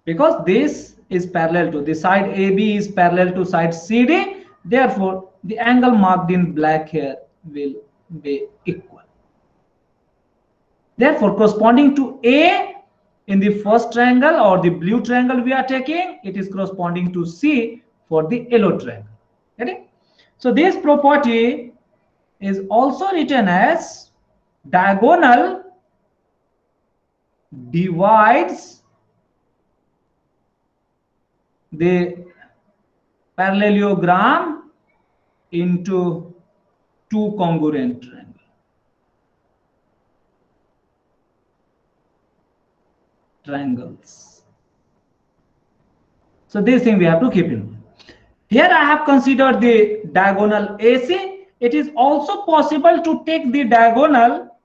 Because this is parallel to the side AB is parallel to side CD, therefore the angle marked in black here will be equal. Therefore, corresponding to A in the first triangle or the blue triangle we are taking, it is corresponding to C for the yellow triangle. Okay? So this property is also written as diagonal divides the parallelogram into two congruent triangles. So this thing we have to keep in mind. Here I have considered the diagonal AC. It is also possible to take the diagonal,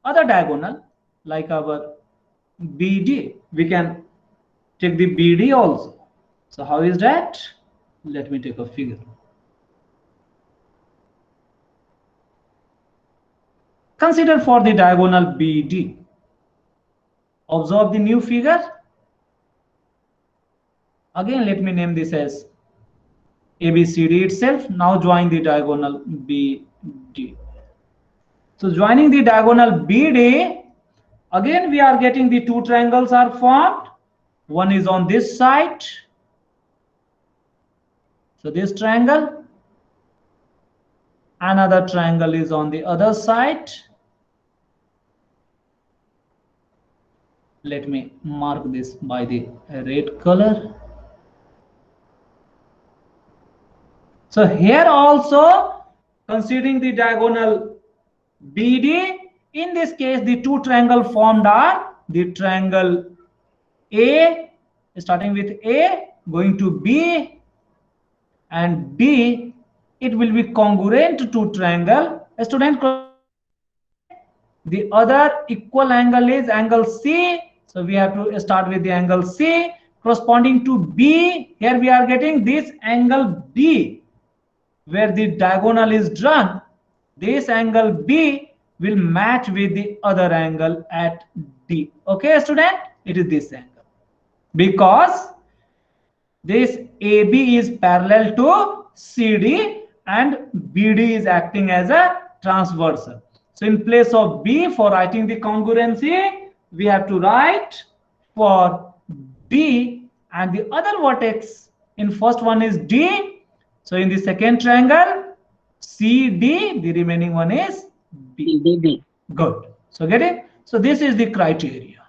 other diagonal like our BD. We can take the BD also. So how is that? Let me take a figure. Consider for the diagonal BD. Observe the new figure. Again, let me name this as ABCD itself. Now join the diagonal BD. So joining the diagonal BD, again we are getting the two triangles are formed. One is on this side. So this triangle. Another triangle is on the other side. Let me mark this by the red color. So here also, considering the diagonal BD, in this case the two triangles formed are the triangle A, starting with A, going to B and D. It will be congruent to triangle. A student, the other equal angle is angle C. So we have to start with the angle C corresponding to B. Here we are getting this angle B where the diagonal is drawn. This angle B will match with the other angle at D. Okay, student? It is this angle. Because this AB is parallel to CD and BD is acting as a transversal. So in place of B for writing the congruency, we have to write for D and the other vertex in first one is D. So in the second triangle, CD, the remaining one is B. B. Good. So get it? So this is the criteria.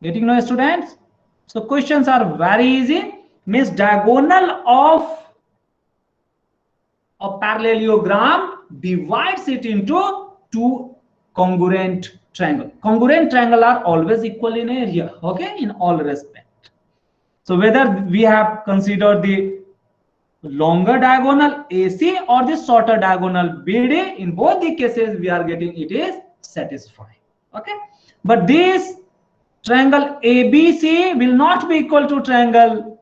Getting now, students? So questions are very easy. Means diagonal of a parallelogram divides it into two congruent triangle. Congruent triangle are always equal in area, okay, in all respect. So whether we have considered the longer diagonal AC or the shorter diagonal BD, in both the cases we are getting it is satisfied, okay. But this triangle ABC will not be equal to triangle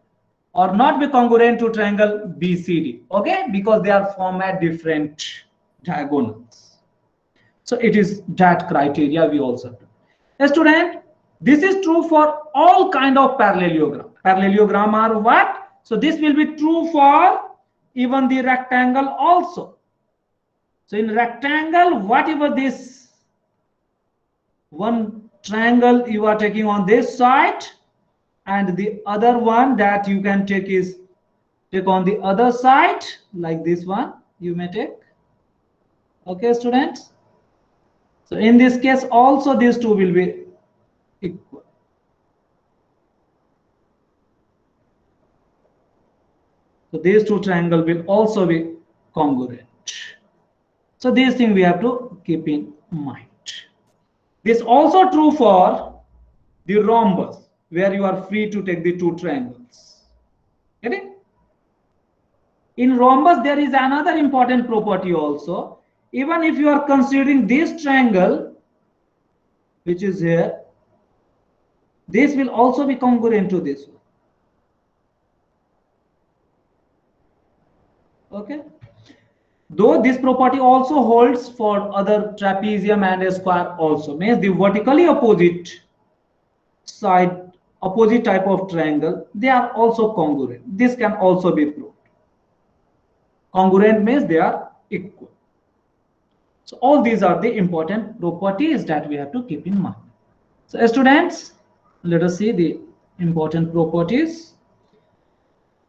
or not be congruent to triangle BCD, okay, because they are formed at different diagonals. So it is that criteria we also do. A student, this is true for all kind of parallelogram. Parallelogram are what? So this will be true for even the rectangle also. So in rectangle, whatever this one triangle you are taking on this side, and the other one that you can take on the other side, like this one you may take, okay students. So in this case also these two will be equal. So these two triangles will also be congruent. So these things we have to keep in mind. This also true for the rhombus, where you are free to take the two triangles. Get it? In rhombus, there is another important property also. Even if you are considering this triangle, which is here, this will also be congruent to this one. Okay. Though this property also holds for other trapezium and a square also. Means the vertically opposite side, opposite type of triangle, they are also congruent. This can also be proved. Congruent means they are equal. So all these are the important properties that we have to keep in mind. So students, let us see the important properties.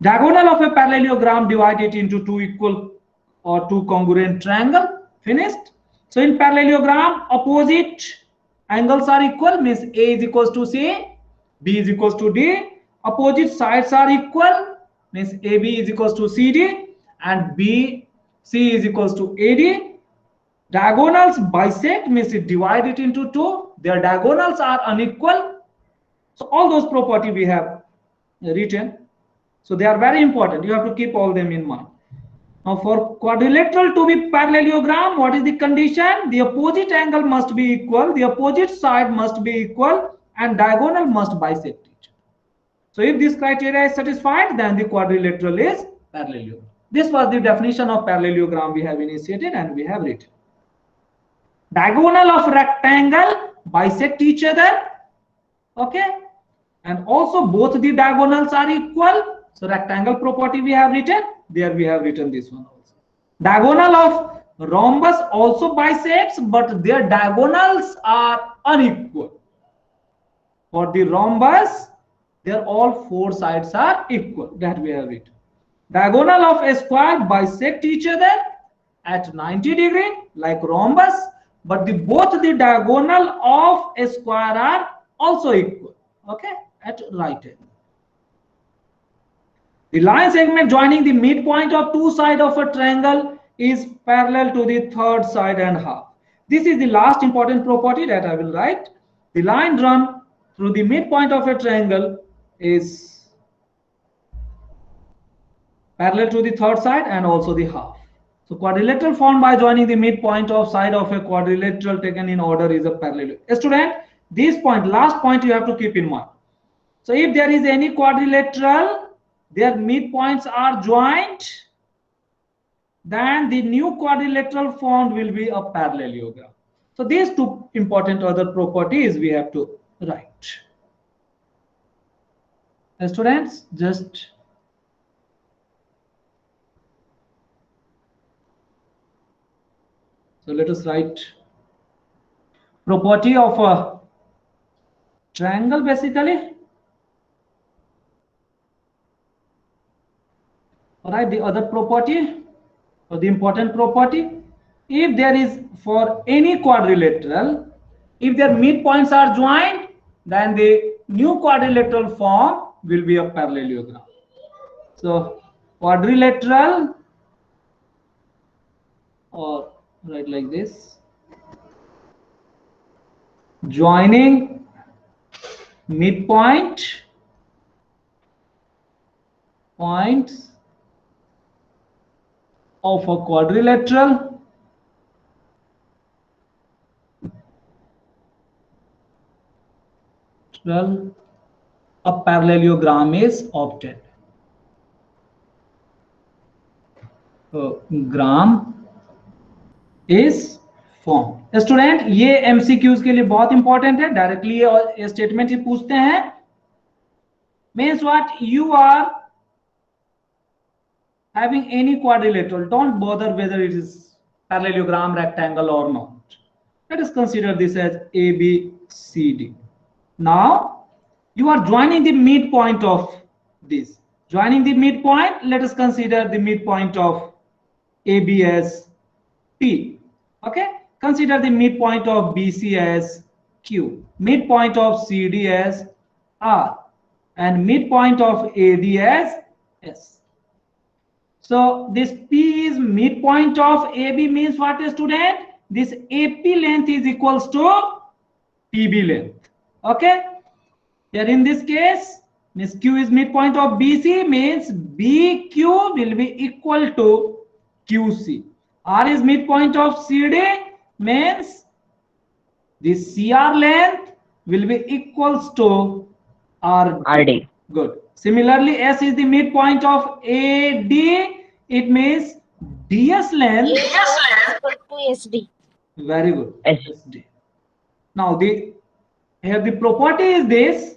Diagonal of a parallelogram divided into two equal or two congruent triangle. Finished. So in parallelogram, opposite angles are equal, means A is equals to C, B is equals to D. Opposite sides are equal, means AB is equals to CD and BC is equals to AD. Diagonals bisect, means it divide it into two. Their diagonals are unequal. So all those properties we have written. So they are very important. You have to keep all them in mind. Now for quadrilateral to be parallelogram, what is the condition? The opposite angle must be equal, the opposite side must be equal, and diagonal must bisect it. So if this criteria is satisfied, then the quadrilateral is parallelogram. This was the definition of parallelogram we have initiated and we have written. Diagonal of rectangle bisect each other, okay, and also both the diagonals are equal. So rectangle property we have written, there we have written this one also. Diagonal of rhombus also bisects, but their diagonals are unequal. For the rhombus, their all four sides are equal, that we have written. Diagonal of a square bisect each other at 90 degrees like rhombus, but both the diagonal of a square are also equal, okay, at right angle. The line segment joining the midpoint of two sides of a triangle is parallel to the third side and half. This is the last important property that I will write. The line drawn through the midpoint of a triangle is parallel to the third side and also the half. So quadrilateral formed by joining the midpoint of side of a quadrilateral taken in order is a parallel. Student, this point, last point you have to keep in mind. So if there is any quadrilateral, their midpoints are joined, then the new quadrilateral formed will be a parallelogram. So these two important other properties we have to write. Students, just so let us write property of a triangle basically. All right, the other property or the important property, if there is for any quadrilateral, if their midpoints are joined, then the new quadrilateral form will be a parallelogram. So quadrilateral, or write like this, joining midpoint points of a quadrilateral a parallelogram is obtained. So gram is formed. Student ये MCQs के लिए बहुत important है, directly ये statement ही पूछते हैं. Means what? You are having any quadrilateral, don't bother whether it is parallelogram, rectangle or not. Let us consider this as ABCD. Now you are joining the midpoint of this. Joining the midpoint, let us consider the midpoint of AB as P. Okay, consider the midpoint of BC as Q, midpoint of CD as R, and midpoint of AD as S. So this P is midpoint of AB, means what, student? This AP length is equals to PB length. Okay, here in this case, means Q is midpoint of BC, means BQ will be equal to QC. R is midpoint of CD, means this CR length will be equals to RD. Good. Similarly, S is the midpoint of AD. It means DS length equal to SD. Very good. SD. Now here the property is this.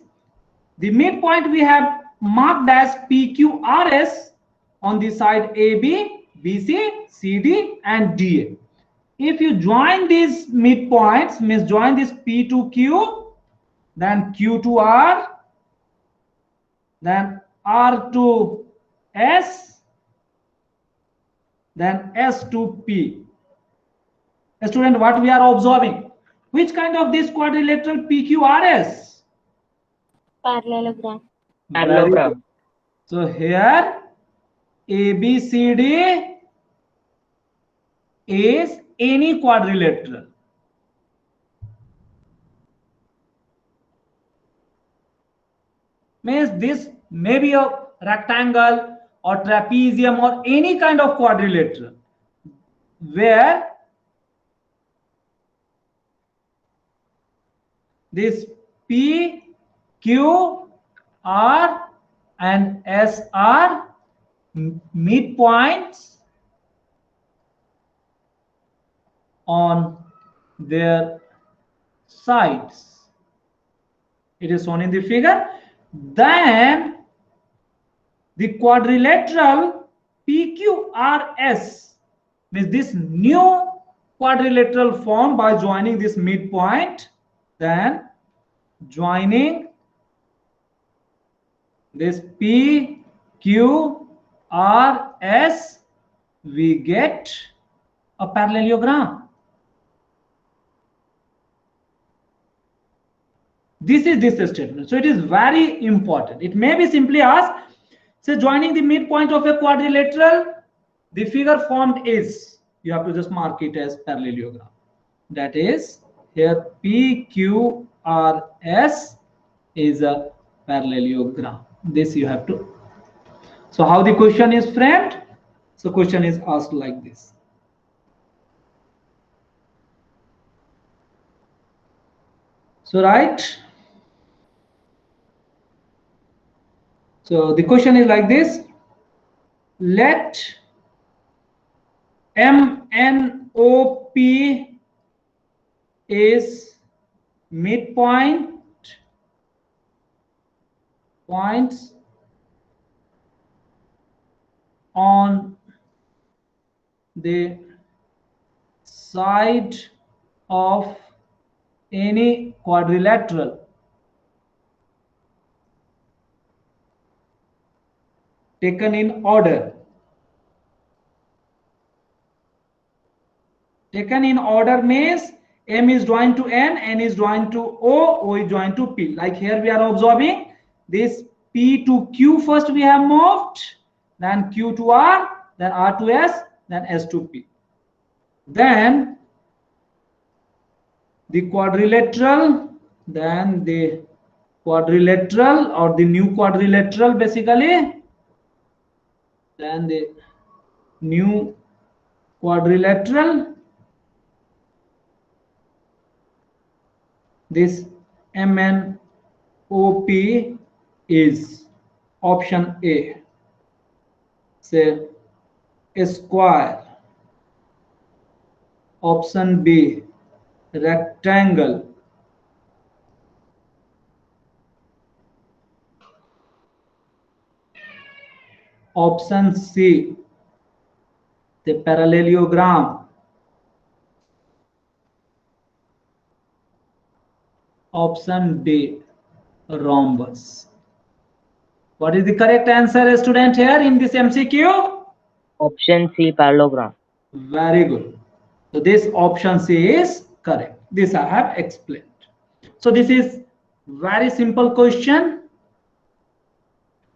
The midpoint we have marked as PQRS on the side AB, BC, CD and DA. If you join these midpoints, means join this P to Q, then Q to R, then R to S, then S to P. Student, what we are observing? Which kind of this quadrilateral PQRS? Parallelogram. Parallelogram. So here ABCD is any quadrilateral. Means this may be a rectangle or trapezium or any kind of quadrilateral where this P, Q, R and S are midpoints on their sides. It is shown in the figure. Then the quadrilateral PQRS means this new quadrilateral form by joining this midpoint, then joining this PQRS, we get a parallelogram. This is this statement. So it is very important. It may be simply asked, say joining the midpoint of a quadrilateral, the figure formed is, you have to just mark it as parallelogram. That is, here PQRS is a parallelogram. This you have to. So how the question is framed? So question is asked like this. So right. So the question is like this. Let MNOP is midpoint points on the side of any quadrilateral taken in order. Taken in order means M is joined to N is joined to O is joined to P. Like here we are observing this P to Q first we have moved, then Q to R, then R to S, then S to P. Then the quadrilateral, then the quadrilateral or the new quadrilateral basically, then the new quadrilateral, this MNOP is option A, say a square, option B rectangle, option C the parallelogram, option D rhombus. What is the correct answer, student, here in this MCQ? Option C, parallelogram. Very good. So this option C is correct. This I have explained. So this is very simple question.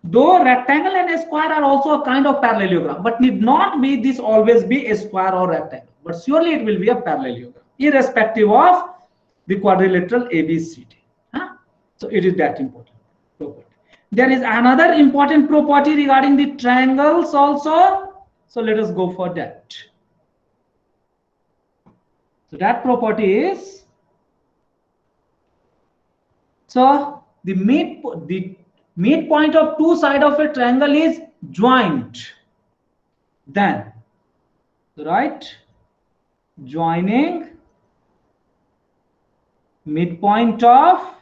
Though rectangle and a square are also a kind of parallelogram, but need not be this always be a square or rectangle, but surely it will be a parallelogram, irrespective of the quadrilateral ABCD. Huh? So it is that important property. There is another important property regarding the triangles also. So let us go for that. So that property is, so the midpoint of two sides of a triangle is joined. Then, right, joining midpoint of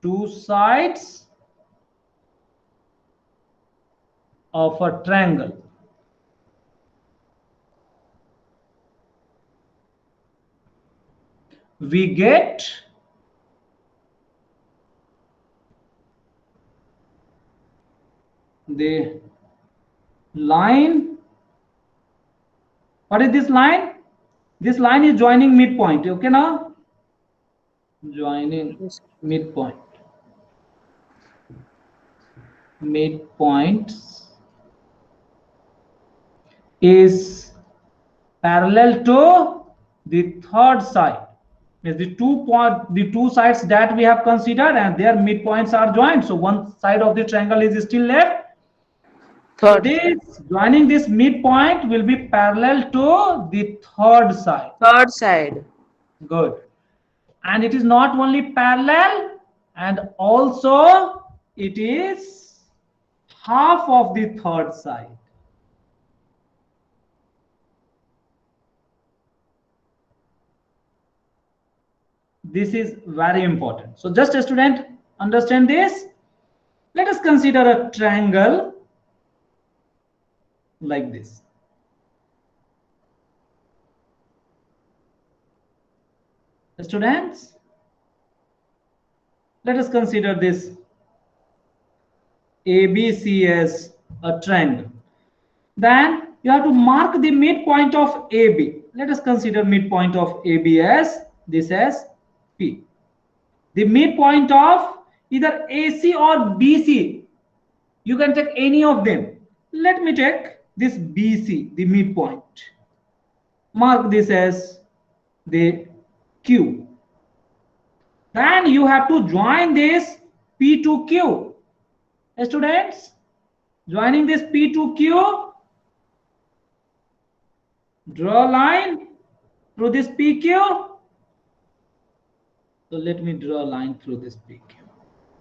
two sides of a triangle. We get the line. What is this line? This line is joining midpoint. Okay now? Joining midpoint. Midpoint is parallel to the third side. Is the two sides that we have considered, and their midpoints are joined. So one side of the triangle is still left. So this joining this midpoint will be parallel to the third side. Third side. Good. And it is not only parallel, and also it is half of the third side. This is very important. So just a student understand this. Let us consider a triangle like this. Students, let us consider this ABC as a triangle. Then you have to mark the midpoint of AB. Let us consider midpoint of AB as this as P. The midpoint of either AC or BC, you can take any of them. Let me take this BC, the midpoint. Mark this as the Q. Then you have to join this P to Q. Students, joining this P to Q, draw a line through this PQ. So let me draw a line through this PQ.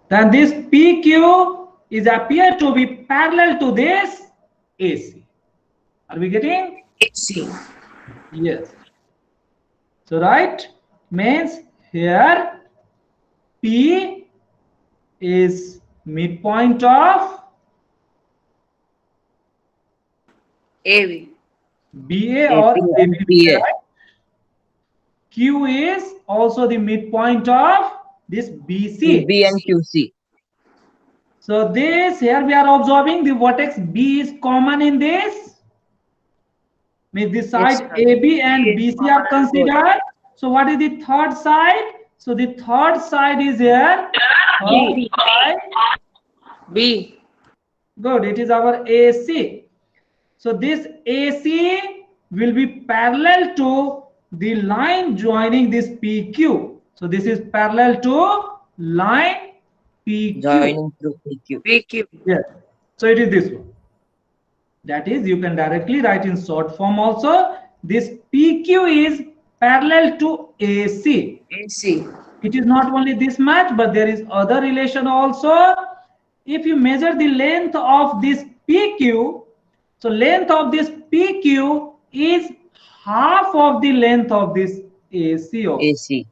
Then this PQ is appear to be parallel to this AC. Are we getting? AC. Yes. So right means here P is midpoint of AB. BA or BA. right? Q is also the midpoint of this BC. B and QC. So this here we are observing the vertex B is common in this. Means the side sir. AB and Yes. BC are considered. So what is the third side? So the third side is here. Third B. side. B. Good. It is our AC. So this AC will be parallel to the line joining this PQ. So this is parallel to line PQ. Joining through PQ. PQ. Yes. So it is this one. That is, you can directly write in short form also. This PQ is parallel to AC. AC. It is not only this much, but there is other relation also. If you measure the length of this PQ, so length of this PQ is half of the length of this AC also. AC.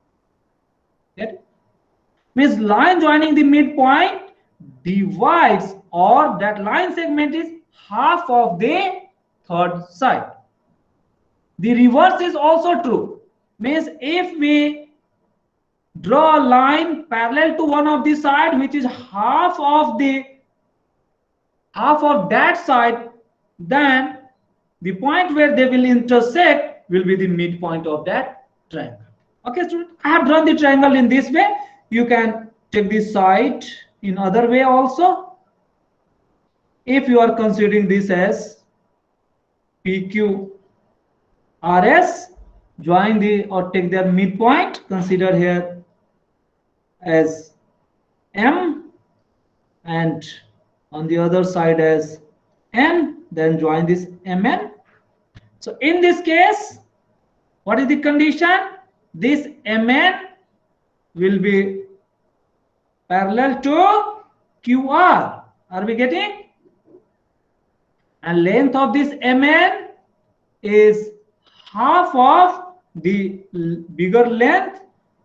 Right? Means line joining the midpoint divides, or that line segment is half of the third side. The reverse is also true. Means if we draw a line parallel to one of the side, which is half of that side, then the point where they will intersect will be the midpoint of that triangle. Okay, student, I have drawn the triangle in this way. You can take this side in other way also. If you are considering this as PQ RS, join the or take their midpoint, consider here as M, and on the other side as N, then join this MN. So in this case, what is the condition? This MN will be parallel to QR. Are we getting? And length of this MN is half of the bigger length,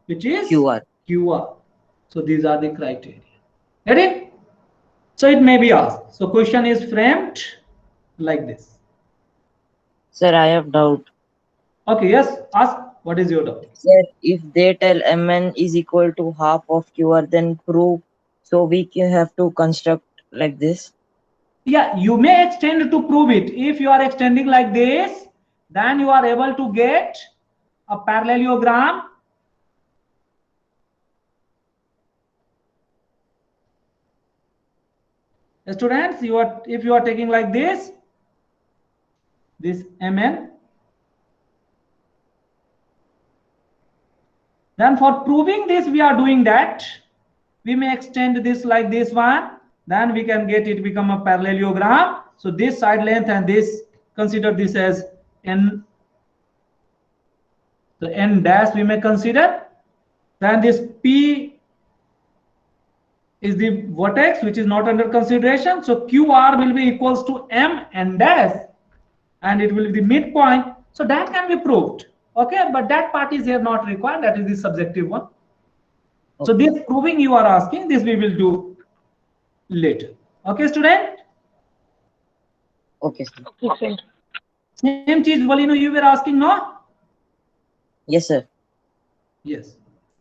which is QR. So these are the criteria. Get it? So it may be asked. So question is framed like this. Sir, I have doubt. Okay, yes, ask. What is your doubt? Sir, if they tell Mn is equal to half of QR, then prove. So we can have to construct like this. Yeah, you may extend to prove it. If you are extending like this, then you are able to get a parallelogram. Students, if you are taking like this Mn, then for proving this we are doing that. We may extend this like this one, then we can get it become a parallelogram. So this side length and this, consider this as N. So N dash we may consider. Then this P is the vertex which is not under consideration. So QR will be equals to M N dash, and it will be the midpoint. So that can be proved. Okay, but that part is here not required. That is the subjective one. Okay. So this proving you are asking, this we will do later. Okay, student? Okay, sir. Okay, sir. Same cheese, Valino, you were asking, no? Yes, sir. Yes.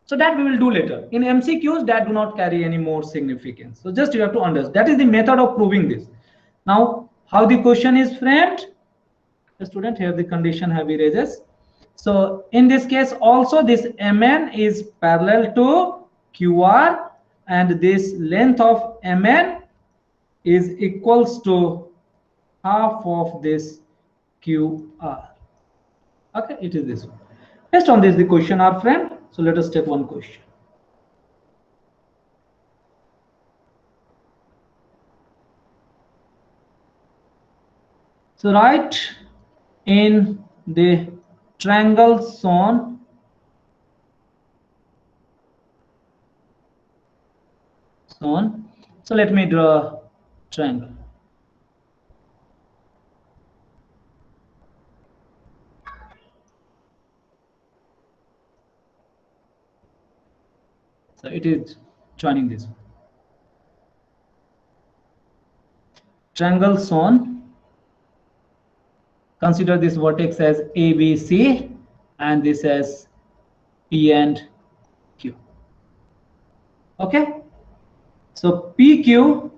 So that we will do later. In MCQs, that do not carry any more significance. So just you have to understand. That is the method of proving this. Now, how the question is framed? The student, here the condition have erases. So in this case also, this Mn is parallel to QR, and this length of Mn is equals to half of this QR. Okay, it is this one. Based on this, the question are framed. So let us take one question. So write in the triangle zone so let me draw triangle. So it is joining this one. Triangle zone. Consider this vertex as ABC and this as P and Q. Okay. So PQ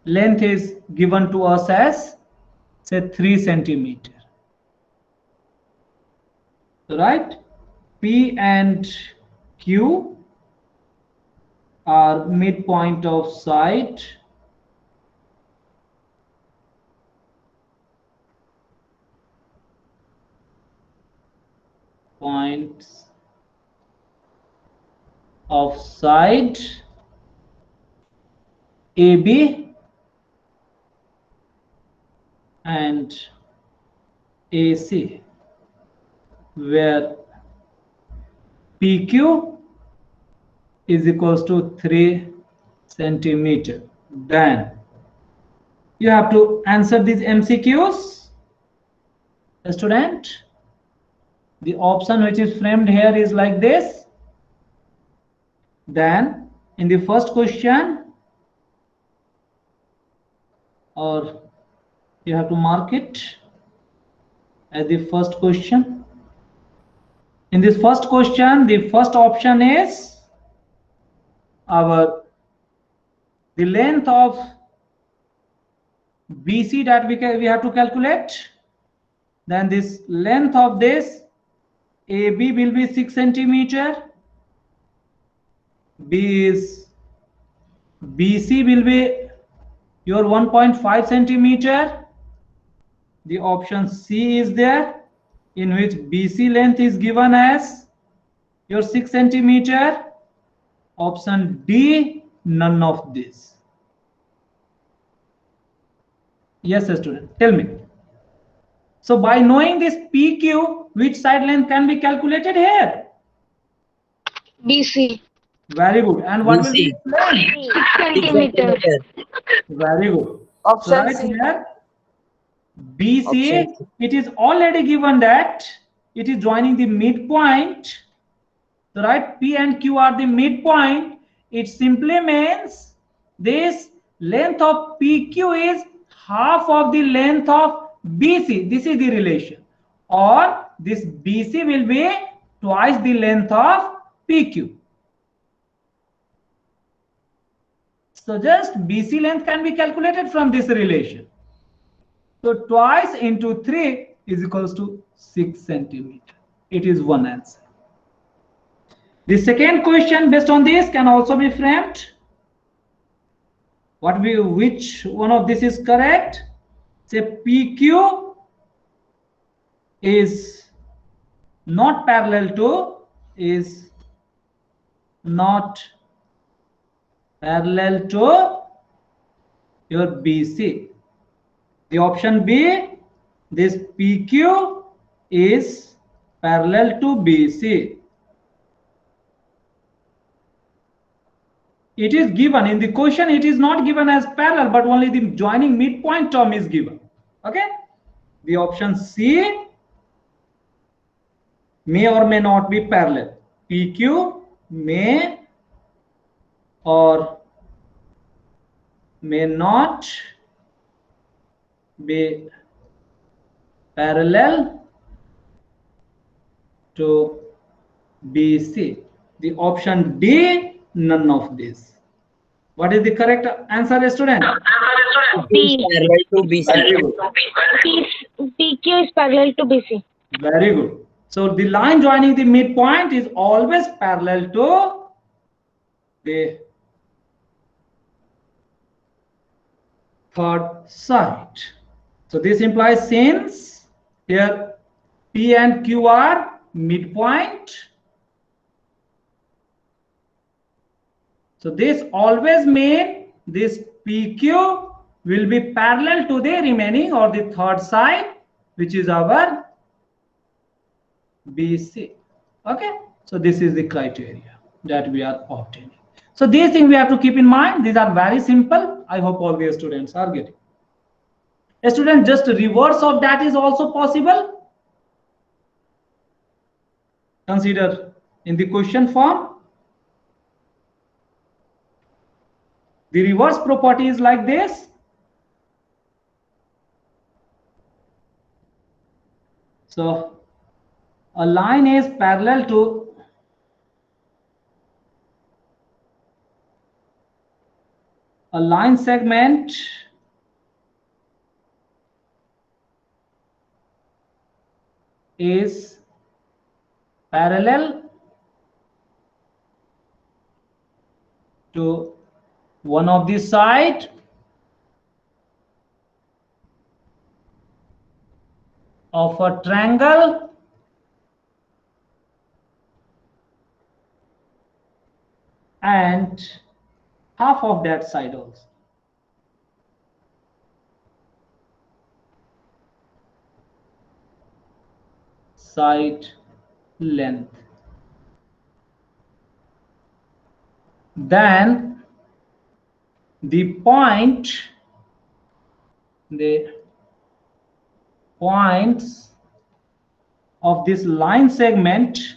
length is given to us as, say, 3 centimeter. Right? P and Q are midpoint of side points of side AB and AC, where PQ is equals to 3 centimeter. Then you have to answer these MCQs, student. The option which is framed here is like this. Then in the first question, or you have to mark it as the first question. In this first question, the first option is the length of BC that we have to calculate. Then this length of this AB will be 6 centimeter. BC will be your 1.5 centimeter. The option C is there, in which BC length is given as your 6 centimeter. Option D, none of this. Yes, student, tell me. So by knowing this PQ, which side length can be calculated here? BC. Very good. And what will be its length? 6 centimeter. Very good. Option So right C. here, BC, Option C. it is already given that it is joining the midpoint. So right, P and Q are the midpoint. It simply means this length of PQ is half of the length of BC. This is the relation. Or this BC will be twice the length of PQ. So just BC length can be calculated from this relation. So twice into 3 is equals to 6 centimeter. It is one answer. The second question based on this can also be framed. Which one of this is correct? Say PQ is not parallel to your BC. The option B, this PQ is parallel to BC. It is given in the question, it is not given as parallel, but only the joining midpoint term is given. Okay? The option C may or may not be parallel. PQ may or may not be parallel to BC. The option D, none of this. What is the correct answer, student? P is parallel to BC. Very good. PQ is parallel to BC. Very good. So the line joining the midpoint is always parallel to the third side. So this implies, since here P and Q are midpoint, so this always means this PQ will be parallel to the remaining or the third side, which is our BC. Okay, so this is the criteria that we are obtaining. So these things we have to keep in mind. These are very simple. I hope all the students are getting. A student, just reverse of that is also possible. Consider in the question form. The reverse property is like this. So a line is parallel to a line segment is parallel to one of the side of a triangle and half of that side also. Side length. Then the points of this line segment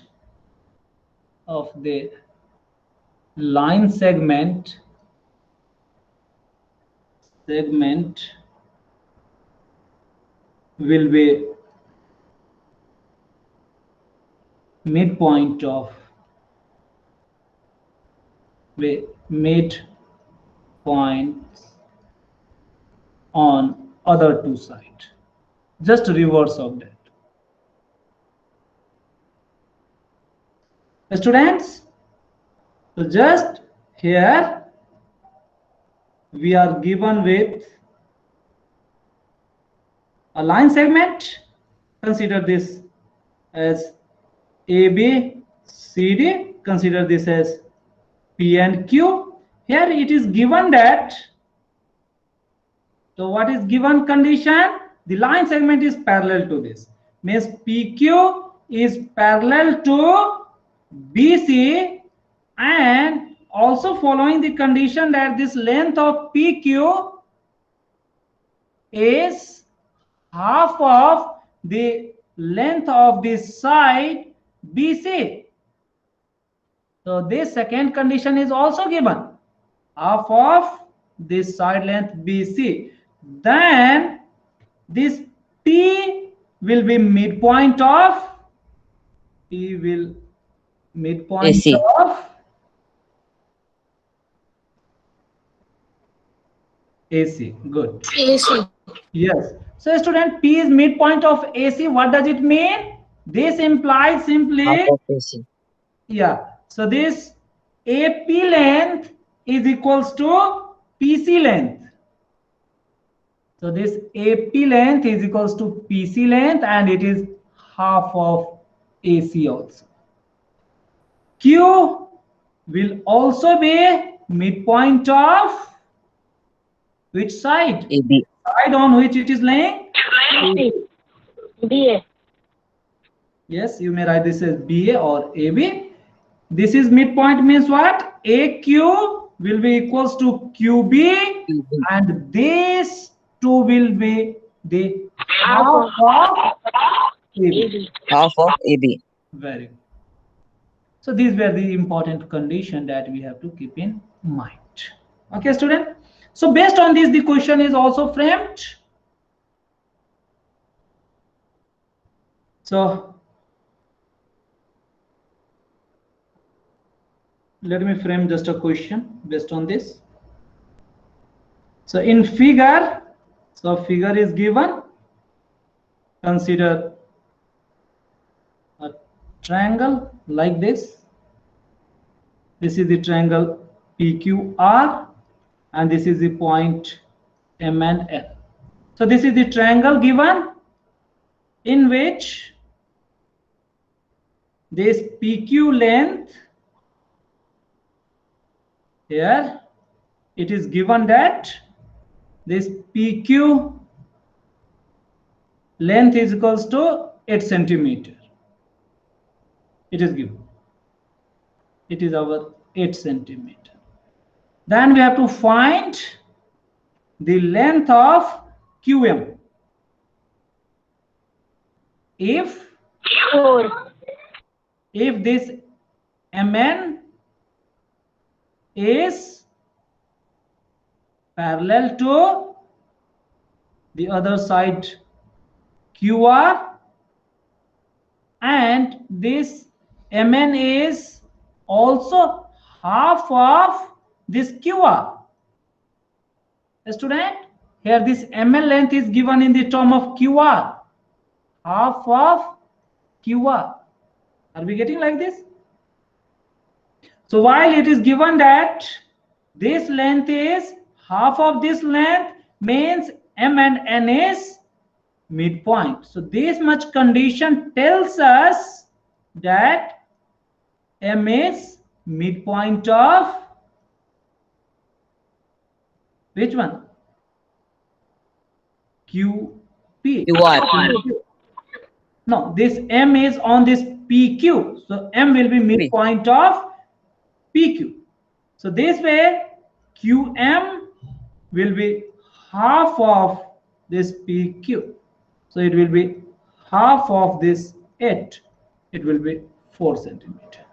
will be midpoint on other two sides. Just reverse of that. Students, so just here we are given with a line segment. Consider this as AB, CD. Consider this as P and Q. Here it is given that, so what is given condition? The line segment is parallel to this. Means PQ is parallel to BC, and also following the condition that this length of PQ is half of the length of this side BC. So this second condition is also given, half of this side length BC. Then this P will be midpoint of AC. AC. Good. AC. Yes. So student, P is midpoint of AC. What does it mean? This implies simply Half of AC. Yeah. So this AP length is equals to PC length. So this AP length is equals to PC length, and it is half of AC also. Q will also be midpoint of which side? AB. Side on which it is laying? BA. Yes, you may write this as BA or AB. This is midpoint means what? AQ will be equals to QB, and these two will be the half of AB. Half of AB. Very good. So these were the important condition that we have to keep in mind. Okay, student. So based on this, the question is also framed. So let me frame just a question based on this. So in figure, so figure is given. Consider a triangle like this. This is the triangle PQR, and this is the point M and L. So this is the triangle given, in which this PQ length, here it is given that this PQ length is equals to 8 centimeter. It is given. It is our 8 centimeter. Then we have to find the length of QM. If 4. If this MN is parallel to the other side QR, and this MN is also half of this QR. Student, here this ML length is given in the term of QR, half of QR. Are we getting like this? So while it is given that this length is half of this length, means M and N is midpoint. So this much condition tells us that M is midpoint of which one? QP. No, this M is on this PQ. So M will be midpoint of PQ. So this way QM will be half of this PQ. So it will be half of this 8. It will be 4 centimeter.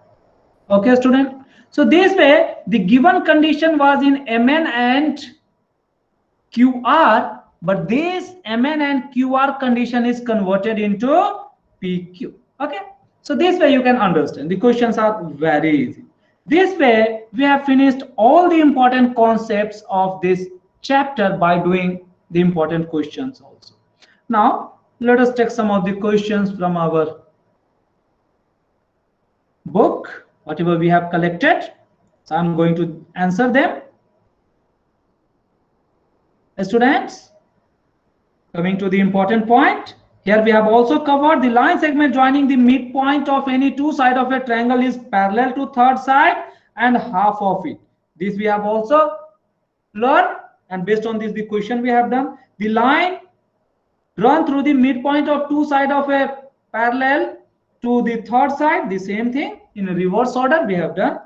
Okay, student. So this way the given condition was in MN and QR, but this MN and QR condition is converted into PQ. Okay. So this way you can understand. The questions are very easy. This way we have finished all the important concepts of this chapter by doing the important questions also. Now let us take some of the questions from our book, whatever we have collected. So I'm going to answer them. Students, coming to the important point, here we have also covered the line segment joining the midpoint of any two sides of a triangle is parallel to third side and half of it. This we have also learned, and based on this the question we have done. The line run through the midpoint of two sides of a parallel to the third side, the same thing in a reverse order we have done.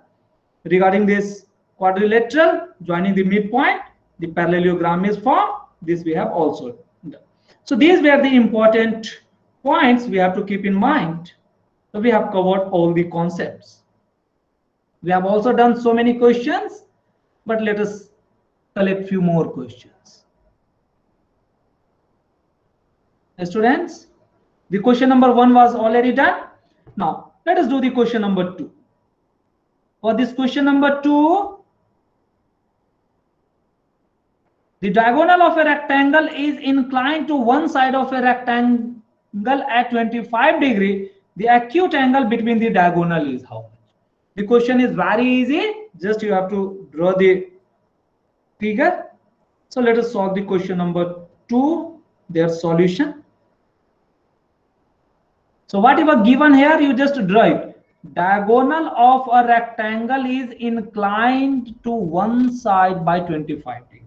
Regarding this quadrilateral joining the midpoint, the parallelogram is formed. This we have also done. So these were the important points we have to keep in mind. So we have covered all the concepts. We have also done so many questions, but let us collect few more questions. Students, the question number 1 was already done. Now let us do the question number 2. For this question number 2, the diagonal of a rectangle is inclined to one side of a rectangle at 25 degrees. The acute angle between the diagonal is how much? The question is very easy. Just you have to draw the figure. So let us solve the question number 2, their solution. So whatever given here, you just draw it. Diagonal of a rectangle is inclined to one side by 25 degrees.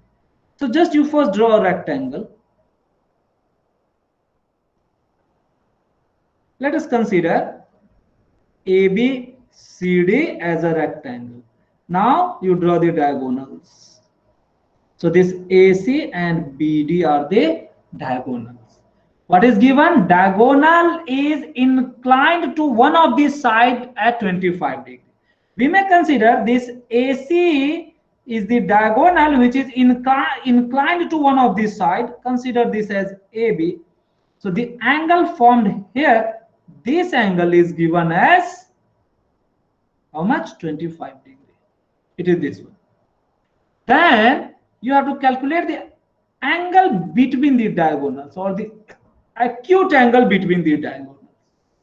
So just you first draw a rectangle. Let us consider ABCD as a rectangle. Now you draw the diagonals. So this AC and BD are the diagonals. What is given? Diagonal is inclined to one of these sides at 25 degrees. We may consider this AC is the diagonal which is inclined to one of these sides. Consider this as AB. So the angle formed here, this angle is given as how much? 25 degrees. It is this one. Then you have to calculate the angle between the diagonals, or the acute angle between the diagonals.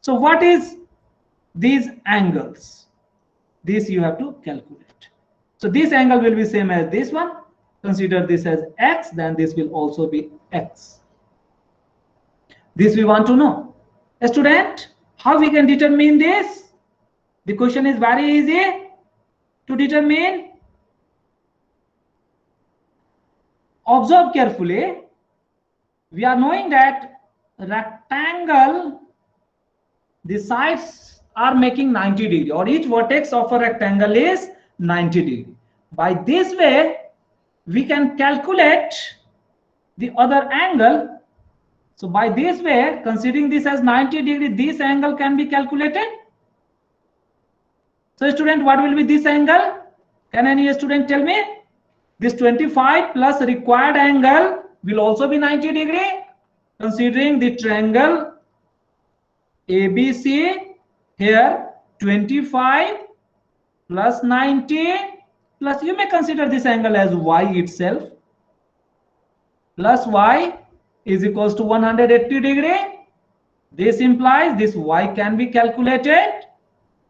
So what is these angles? This you have to calculate. So this angle will be same as this one. Consider this as X, then this will also be X. This we want to know. A student, how we can determine this? The question is very easy to determine. Observe carefully. We are knowing that rectangle, the sides are making 90 degrees, or each vertex of a rectangle is 90 degrees. By this way, we can calculate the other angle. So by this way, considering this as 90 degrees, this angle can be calculated. So student, what will be this angle? Can any student tell me? This 25 plus required angle will also be 90 degrees. Considering the triangle ABC, here 25 plus 90 plus, you may consider this angle as Y itself. plus y is equals to 180 degree. This implies this y can be calculated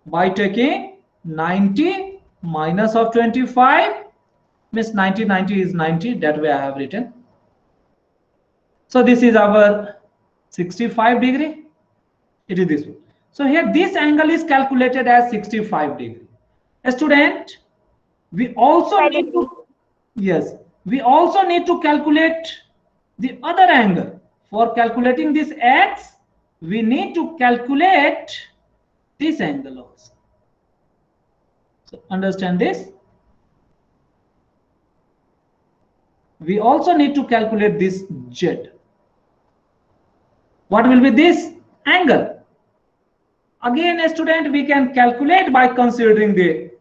by taking 90 minus of 25. Means 90 is 90. That way I have written. So this is our 65 degree. It is this way. So here this angle is calculated as 65 degree. A student, we also need to, yes, we also need to calculate the other angle. For calculating this x, we need to calculate this angle also. So understand this. We also need to calculate this z. What will be this angle? Again, a student, we can calculate by considering the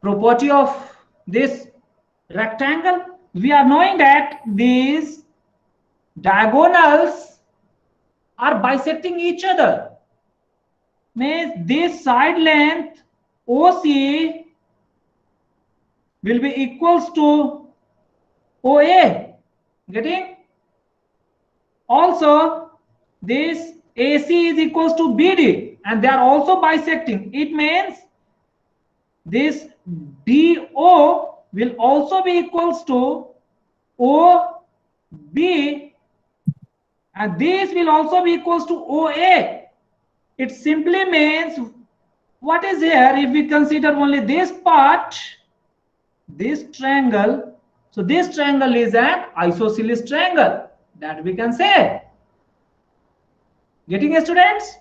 property of this rectangle. We are knowing that these diagonals are bisecting each other. Means this side length OC will be equals to OA. Getting? Also, this AC is equals to BD, and they are also bisecting. It means this DO will also be equals to OB, and this will also be equals to OA. It simply means what is here, if we consider only this part, this triangle. So this triangle is an isosceles triangle, that we can say. Getting it, students?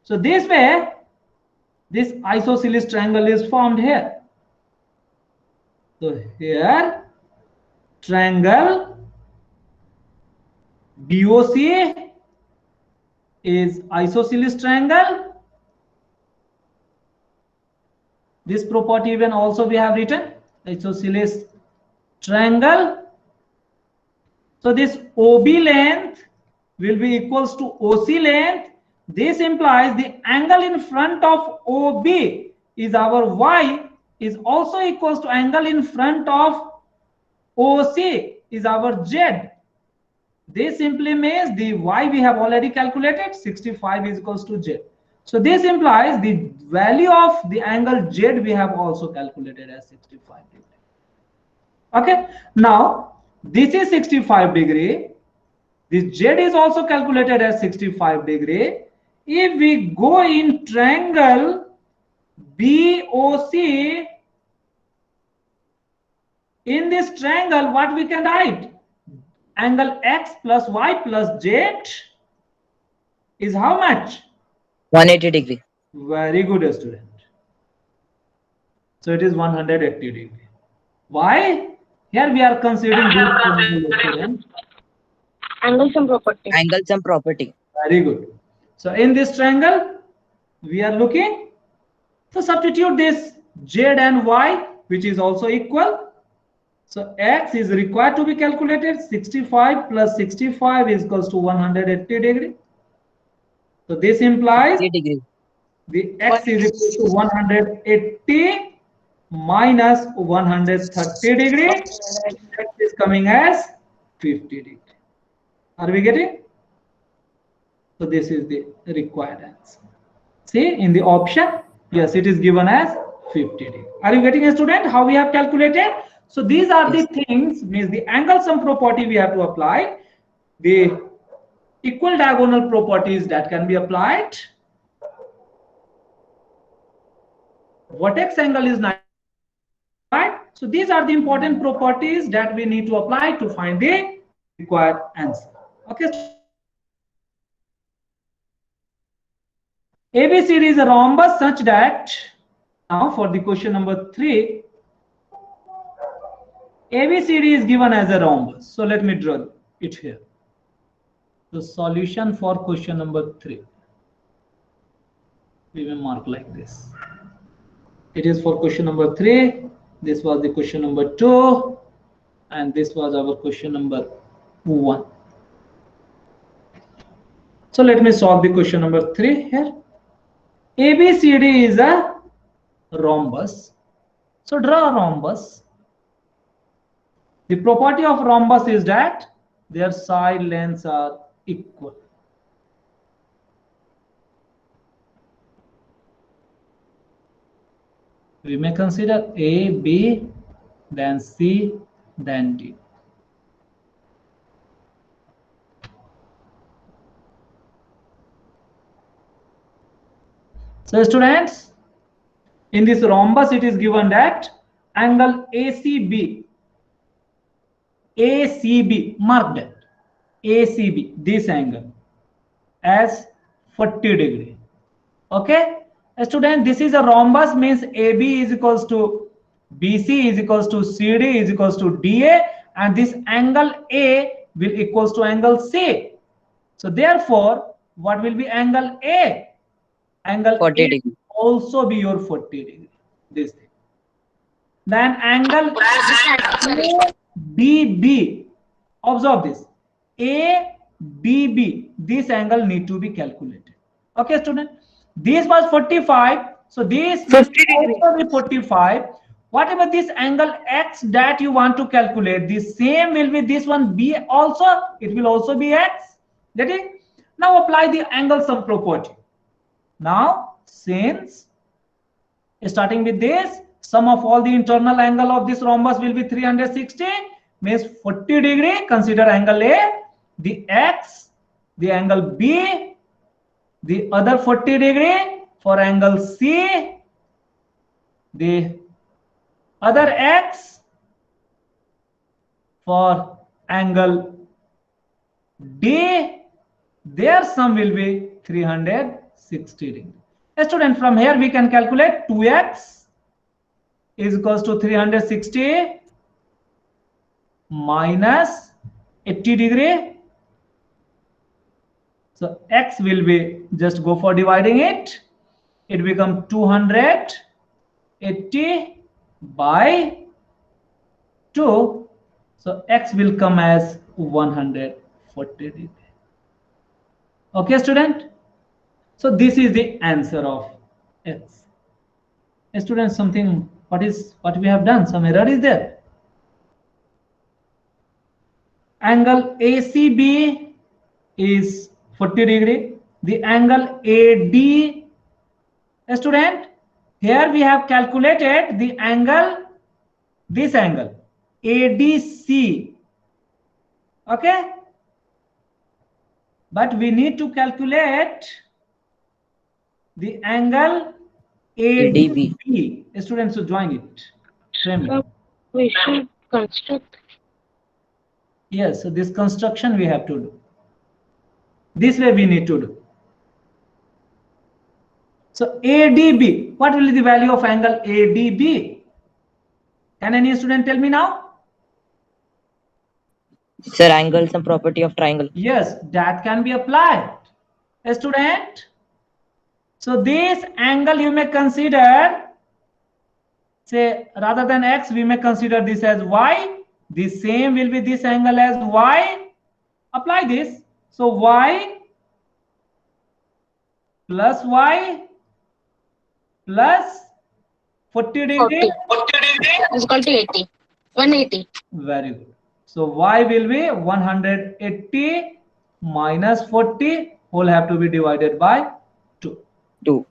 So this way, this isosceles triangle is formed here. So here, triangle BOC is isosceles triangle. This property even also we have written, isosceles triangle. So this OB length will be equals to OC length. This implies the angle in front of OB is our y is also equals to angle in front of OC is our z. This simply means the y we have already calculated, 65 is equals to z. So this implies the value of the angle z we have also calculated as 65 degree. Okay, now this is 65 degree. This z is also calculated as 65 degree. If we go in triangle BOC, in this triangle, what we can write? Angle x plus y plus z is how much? 180 degree. Very good, student. So it is 180 degree. Why? Here we are considering this student. Angle sum property. Angle sum property. Very good. So in this triangle, we are looking to substitute this z and y, which is also equal. So x is required to be calculated. 65 plus 65 is equals to 180 degree. So this implies degree. the x is equal to 180 minus 130 degree. X is coming as 50 degree. Are we getting? So this is the required answer. See in the option, yes, it is given as 50 degree. Are you getting, a student, how we have calculated? So these are the things, means the angle sum property we have to apply, the equal diagonal properties that can be applied, vertex angle is 90, right? So these are the important properties that we need to apply to find the required answer. Okay. ABCD is a rhombus such that, now for the question number 3, ABCD is given as a rhombus. So let me draw it here. The solution for question number 3. We will mark like this. It is for question number 3. This was the question number 2. And this was our question number 1. So let me solve the question number 3 here. ABCD is a rhombus. So draw a rhombus. The property of rhombus is that their side lengths are equal. We may consider A, B, then C, then D. So students, in this rhombus it is given that angle ACB, mark that, ACB, this angle as 40 degree. Okay, student, this is a rhombus, means AB is equals to BC is equals to CD is equals to DA, and this angle A will equals to angle C. So therefore, what will be angle A? Angle 40 A degree. will also be your 40 degree. This thing. Then angle ADB. Observe this. ADB. This angle need to be calculated. Okay, student. This was 45. So this 50 will be 45. Whatever this angle X that you want to calculate, the same will be this one B also. It will also be X. Get it? Now apply the angle sum property. Now, since starting with this, sum of all the internal angle of this rhombus will be 360, means 40 degree, consider angle A, the X, the angle B, the other 40 degree for angle C, the other X for angle D, their sum will be 360 degree. Student, from here we can calculate 2x is equals to 360 minus 80 degree. So x will be, just go for dividing it. It becomes 280 by 2. So x will come as 140 degree. Okay, student. So this is the answer of x. Student, something, what we have done? Some error is there. Angle ACB is 40 degree. The angle AD, student, here we have calculated the angle, this angle ADC. Okay, but we need to calculate the angle ADB. Students should join it. We should construct. Yes, so this construction we have to do. This way we need to do. So ADB, what will be the value of angle ADB? Can any student tell me now? Sir, angle some property of triangle. Yes, that can be applied. A student. So this angle you may consider, say, rather than x, we may consider this as y. The same will be this angle as y. Apply this. So y plus y plus 40 degree. 40 is equal to 80. 180. Very good. So y will be 180 minus 40, whole have to be divided by 2. 2.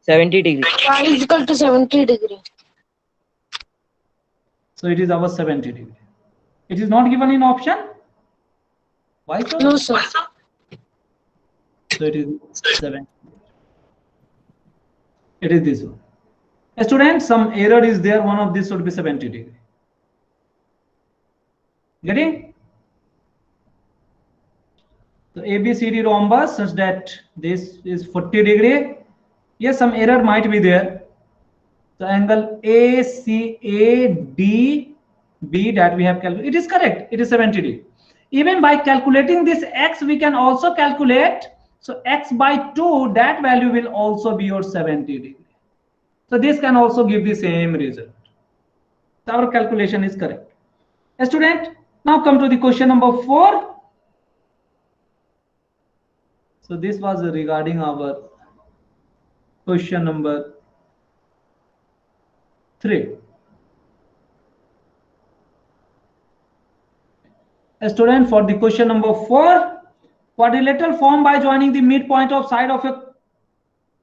70 degree. Y is equal to 70 degree. So it is our 70 degree. It is not given in option. Why so? No, sir. So it is 70. It is this one. A student, some error is there. One of these should be 70 degree. Getting? So ABCD rhombus such that this is 40 degree. Yes, some error might be there. The angle ACADB that we have calculated, it is correct. It is 70 degree. Even by calculating this x, we can also calculate. So x by 2, that value will also be your 70 degree. So this can also give the same result. So our calculation is correct. A student, now come to the question number 4. So this was regarding our question number 3. Student, for the question number 4, quadrilateral formed by joining the midpoint of side of a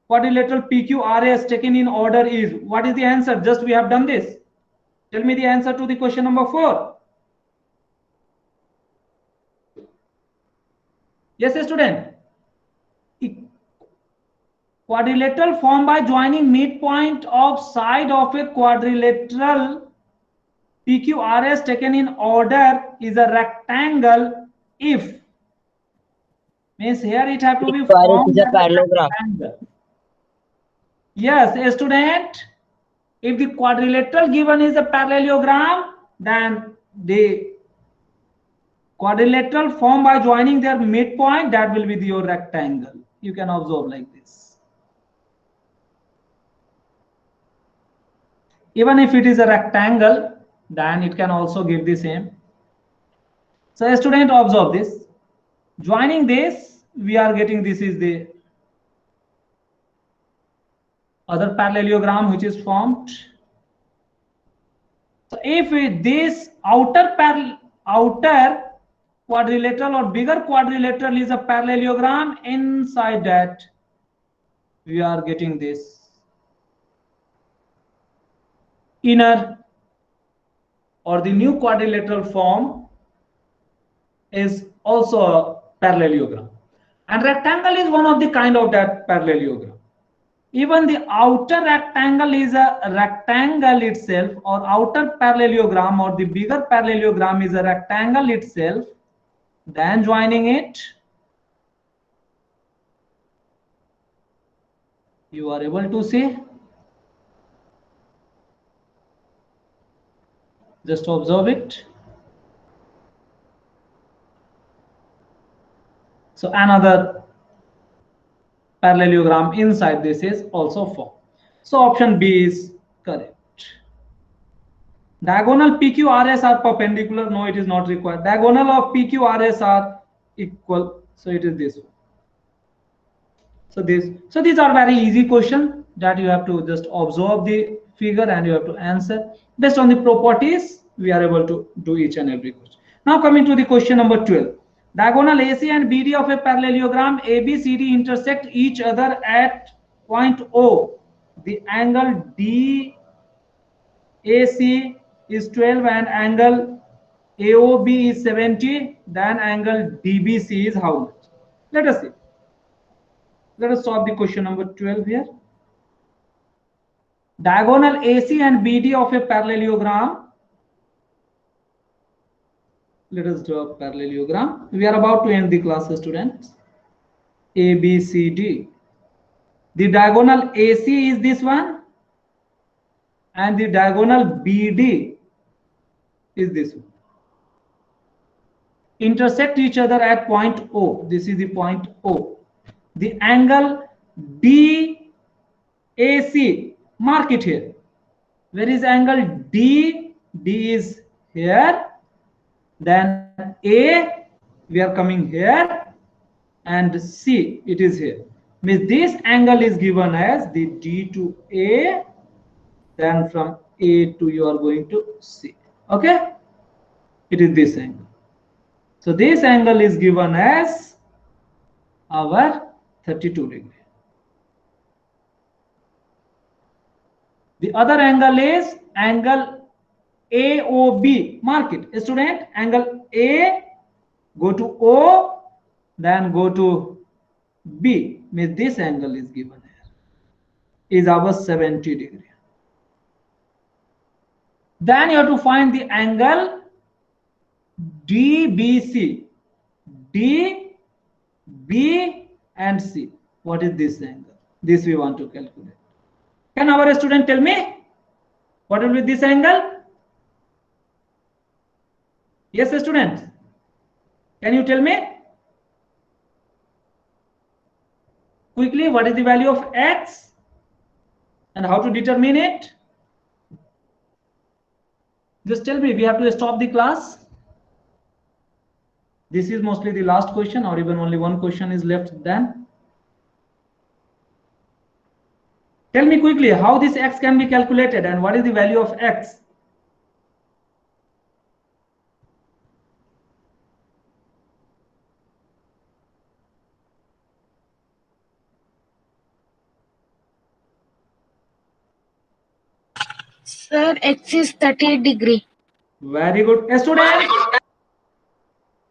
quadrilateral PQRS taken in order is, what is the answer? Just we have done this. Tell me the answer to the question number 4. Yes, student. Quadrilateral formed by joining midpoint of side of a quadrilateral PQRS taken in order is a rectangle if, means here it have to be formed is a as a parallelogram. rectangle. Yes, a student, if the quadrilateral given is a parallelogram, then the quadrilateral formed by joining their midpoint, that will be your rectangle. You can observe like this. Even if it is a rectangle, then it can also give the same. So a student, observe this. Joining this, we are getting, this is the other parallelogram which is formed. So if this outer quadrilateral or bigger quadrilateral is a parallelogram, inside that we are getting this inner or the new quadrilateral form is also a parallelogram, and rectangle is one of the kind of that parallelogram. Even the outer rectangle is a rectangle itself, or outer parallelogram or the bigger parallelogram is a rectangle itself. Then joining it, you are able to see. Just observe it. So another parallelogram inside this is also formed. So option B is correct. Diagonal PQRS are perpendicular. No, it is not required. Diagonal of PQRS are equal. So it is this one. So these are very easy questions that you have to just observe the figure and you have to answer. Based on the properties, we are able to do each and every question. Now coming to the question number 12. Diagonal AC and BD of a parallelogram ABCD intersect each other at point O. The angle DAC is 12 and angle AOB is 70. Then angle DBC is how much? Let us see. Let us solve the question number 12 here. Diagonal AC and BD of a parallelogram. Let us draw a parallelogram. We are about to end the class, students. ABCD. The diagonal AC is this one, and the diagonal BD is this one. Intersect each other at point O. This is the point O. The angle DAC, mark it here. Where is angle D? D is here. Then A, we are coming here, and C, it is here. Means this angle is given as the D to A, then from A to you are going to C. Okay? It is this angle. So this angle is given as our 32 degree. The other angle is angle AOB. Mark it. Student, angle A, go to O, then go to B. Means this angle is given here. Is our 70 degree. Then you have to find the angle DBC. D, B, and C. What is this angle? This we want to calculate. Can our student tell me what will be this angle? Yes, student. Can you tell me quickly what is the value of X and how to determine it? Just tell me. We have to stop the class. This is mostly the last question, or even only one question is left then. Tell me quickly how this X can be calculated and what is the value of X. Sir, x is 38 degree. Very good. Students,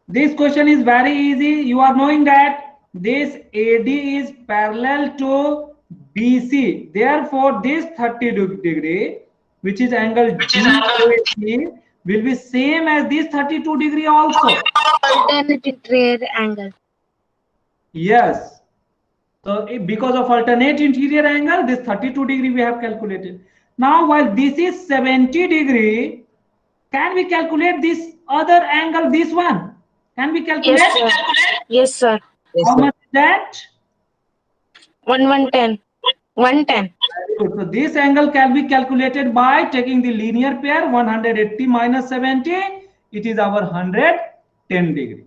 this question is very easy. You are knowing that this AD is parallel to BC. Therefore, this 30 degree, which is angle DAC, will be same as this 32 degree also. Alternate interior angle. Yes. So because of alternate interior angle, this 32 degree we have calculated. Now, while this is 70 degree, can we calculate this other angle, this one? Can we calculate? Yes, sir. Yes, sir. Yes, How sir. much is that? 110. 110. Very good. So this angle can be calculated by taking the linear pair 180 minus 70. It is our 110 degree.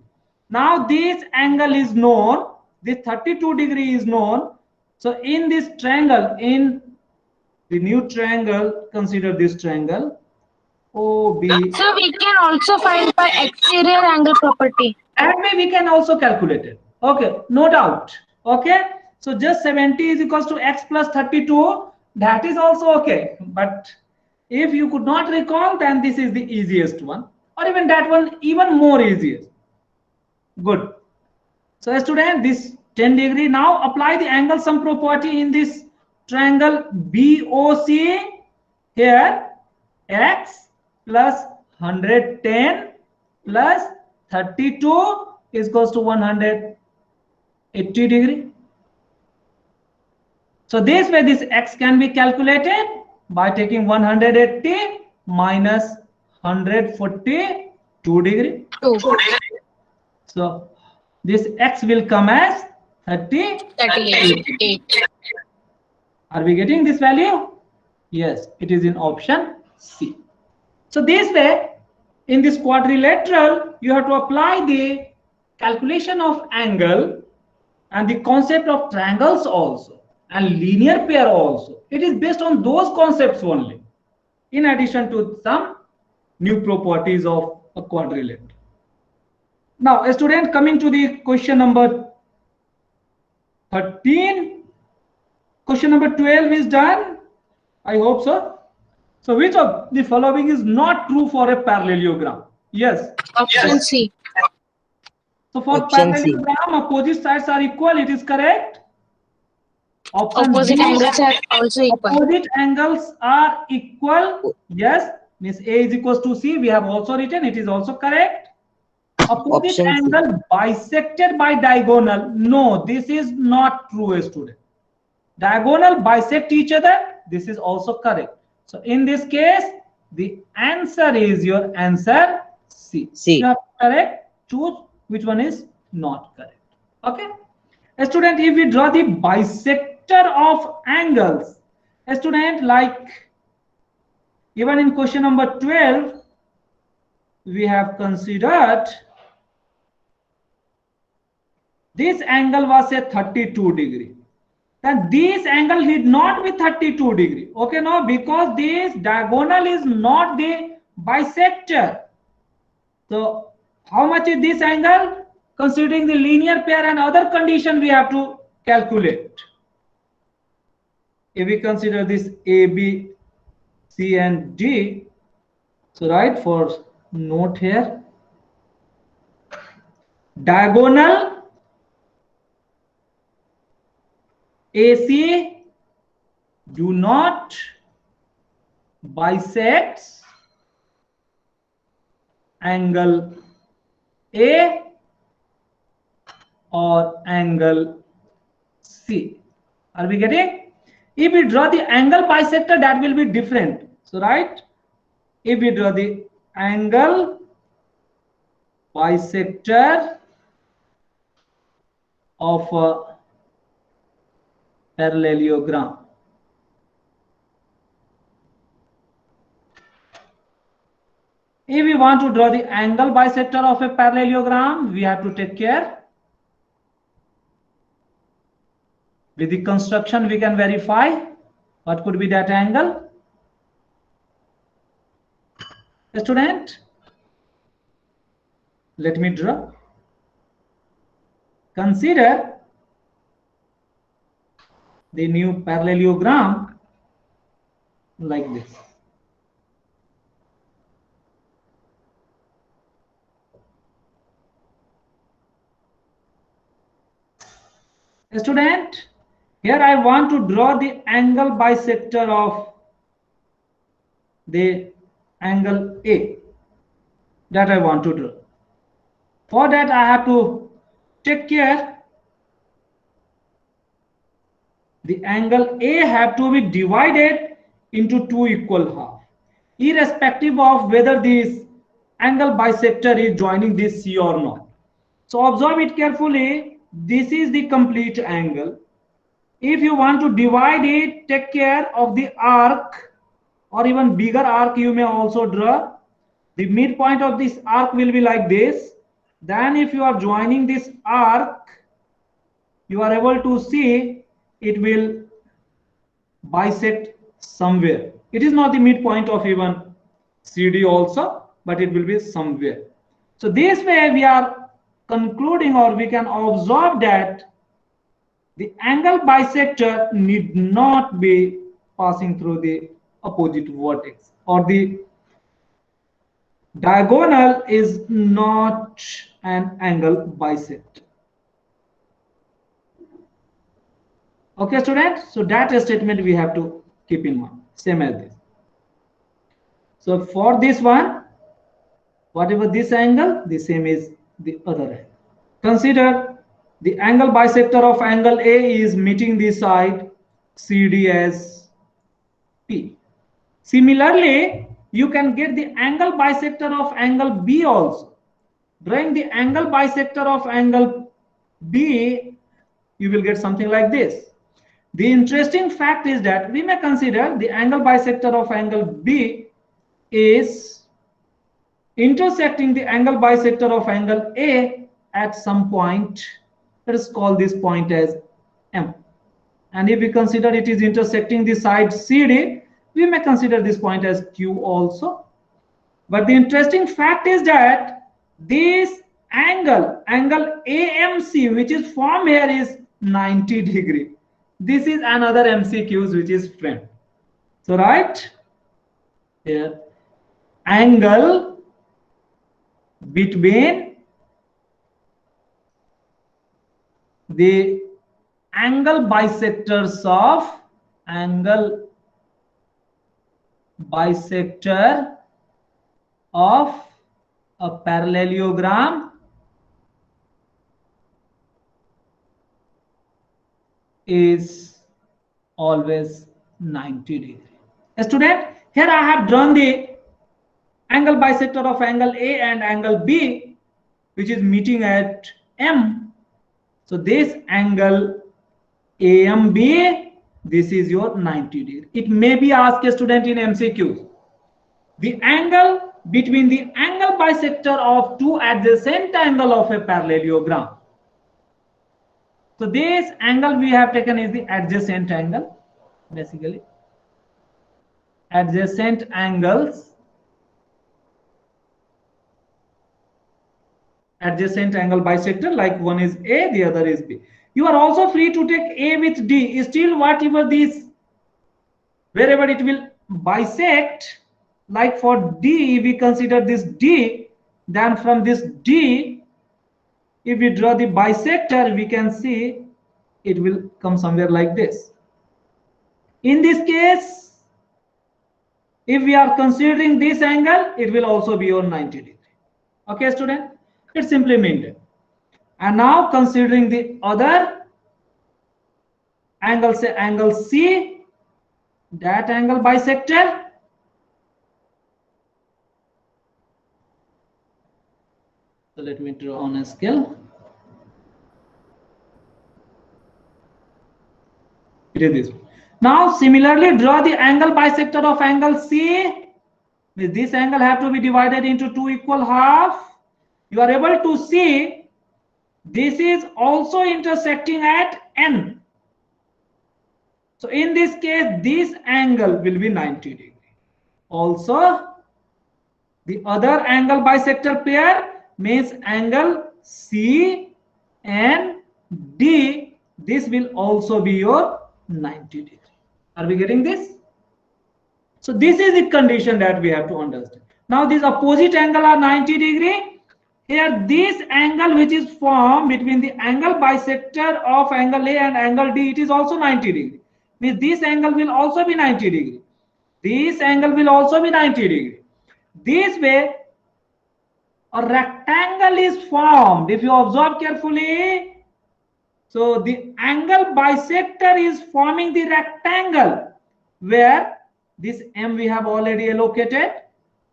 Now this angle is known. This 32 degree is known. So in this triangle, in the new triangle, consider this triangle OB. So we can also find by exterior angle property. That way we can also calculate it. Okay, no doubt. Okay, so just 70 is equals to x plus 32. That is also okay. But if you could not recall, then this is the easiest one, or even that one even more easiest. Good. So student, this 10 degree. Now apply the angle sum property in this triangle BOC. Here x plus 110 plus 32 is equals to 180 degree. So this way this x can be calculated by taking 180 minus 142 degree. 2. So this x will come as 38. Are we getting this value? Yes, it is in option C. So this way, in this quadrilateral, you have to apply the calculation of angle and the concept of triangles also, and linear pair also. It is based on those concepts only, in addition to some new properties of a quadrilateral. Now, a student, coming to the question number 13. Question number 12 is done. I hope so. So which of the following is not true for a parallelogram? Yes. Option C. So for Option C. parallelogram, opposite sides are equal. It is correct. Option Opposite B, angles are also equal. opposite angles are equal. Yes. Means A is equals to C. We have also written. It is also correct. Opposite Option C. angle bisected by diagonal. No, this is not true, student. Diagonal bisect each other. This is also correct. So in this case, the answer is your answer C. C. You have correct. Choose which one is not correct. Okay. A student, if we draw the bisector of angles, a student, like even in question number 12, we have considered this angle was a 32 degree. Then this angle need not be 32 degree. Okay, no, because this diagonal is not the bisector. So how much is this angle? Considering the linear pair and other condition, we have to calculate. If we consider this A, B, C and D, so right, for note here, diagonal AC do not bisect angle A or angle C. Are we getting? If we draw the angle bisector, that will be different. So right, if we draw the angle bisector of a parallelogram, if we want to draw the angle bisector of a parallelogram, we have to take care. With the construction, we can verify what could be that angle. Student, let me draw. Consider the new parallelogram like this. Student, here I want to draw the angle bisector of the angle A that I want to draw. For that I have to take care the angle A have to be divided into two equal half, irrespective of whether this angle bisector is joining this C or not. So observe it carefully. This is the complete angle. If you want to divide it, take care of the arc, or even bigger arc you may also draw. The midpoint of this arc will be like this. Then if you are joining this arc, you are able to see it will bisect somewhere. It is not the midpoint of even CD also, but it will be somewhere. So this way we are concluding, or we can observe that the angle bisector need not be passing through the opposite vertex, or the diagonal is not an angle bisector. Okay, students, so that statement we have to keep in mind, same as this. So for this one, whatever this angle, the same is the other angle. Consider the angle bisector of angle A is meeting the side CD as P. Similarly, you can get the angle bisector of angle B also. Drawing the angle bisector of angle B, you will get something like this. The interesting fact is that we may consider the angle bisector of angle B is intersecting the angle bisector of angle A at some point. Let us call this point as M. And if we consider it is intersecting the side CD, we may consider this point as Q also. But the interesting fact is that this angle AMC, which is formed here, is 90 degree. This is another MCQs which is framed. So right here, angle between the angle bisectors of angle bisector of a parallelogram is always 90 degree. Student, here I have drawn the angle bisector of angle A and angle B, which is meeting at M. So this angle AMB, this is your 90 degree. It may be asked a student in MCQ. The angle between the angle bisector of two adjacent angle of a parallelogram. So this angle we have taken is the adjacent angle, basically. Adjacent angles. Adjacent angle bisector, like one is A, the other is B. You are also free to take A with D. Still, whatever this, wherever it will bisect, like for D, we consider this D, then from this D, if we draw the bisector, we can see it will come somewhere like this. In this case, if we are considering this angle, it will also be on 90 degree. Okay, student? It's simply maintained. And now considering the other angle, say angle C, that angle bisector. So let me draw on a scale. It is this. Now similarly draw the angle bisector of angle C. This angle have to be divided into two equal half. You are able to see this is also intersecting at N. So in this case, this angle will be 90 degree. Also, the other angle bisector pair means angle C and D. This will also be your 90 degree. Are we getting this? So this is the condition that we have to understand. Now these opposite angle are 90 degree. Here this angle which is formed between the angle bisector of angle A and angle D, it is also 90 degree. Means this angle will also be 90 degree. This angle will also be 90 degree. This way a rectangle is formed. If you observe carefully, so the angle bisector is forming the rectangle where this M we have already allocated.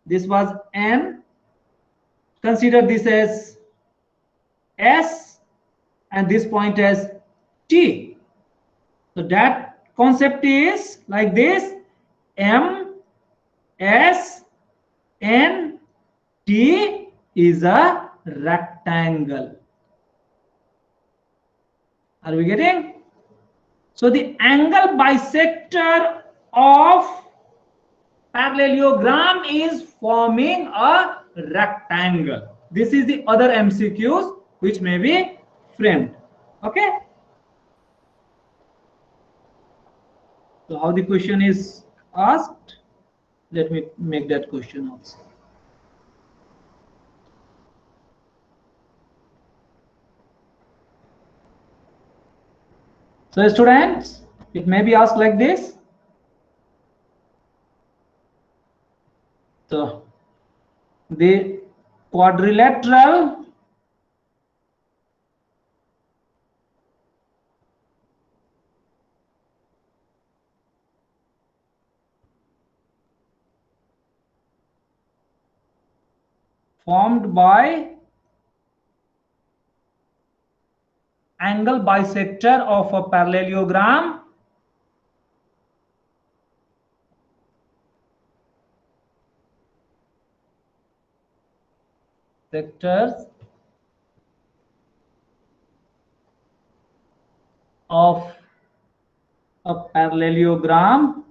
This was N. Consider this as S and this point as T. So that concept is like this: M, S, N, T is a rectangle. Are we getting? So the angle bisector of parallelogram is forming a rectangle. This is the other MCQs which may be framed. Okay. So how the question is asked? Let me make that question also. So students, it may be asked like this. So the quadrilateral formed by angle bisector of a parallelogram sectors of a parallelogram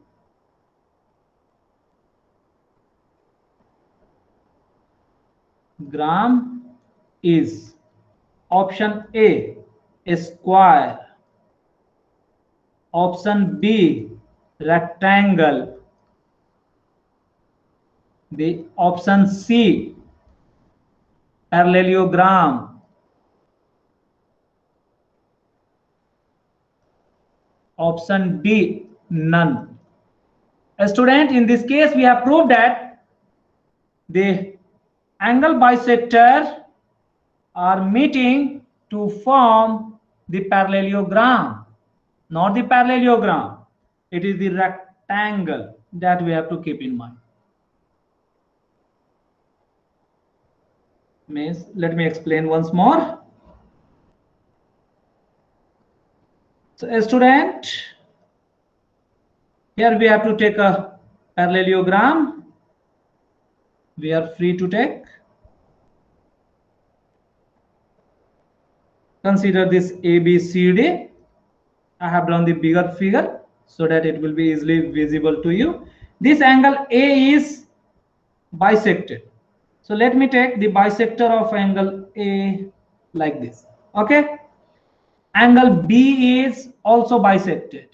is option A, a square, option B, rectangle, the option C, parallelogram, option D, none. A student, in this case we have proved that the angle bisector are meeting to form the parallelogram, not the parallelogram. It is the rectangle that we have to keep in mind. Means, let me explain once more. So a student, here we have to take a parallelogram. We are free to take. Consider this ABCD. I have drawn the bigger figure so that it will be easily visible to you. This angle A is bisected. So let me take the bisector of angle A like this. Okay. Angle B is also bisected.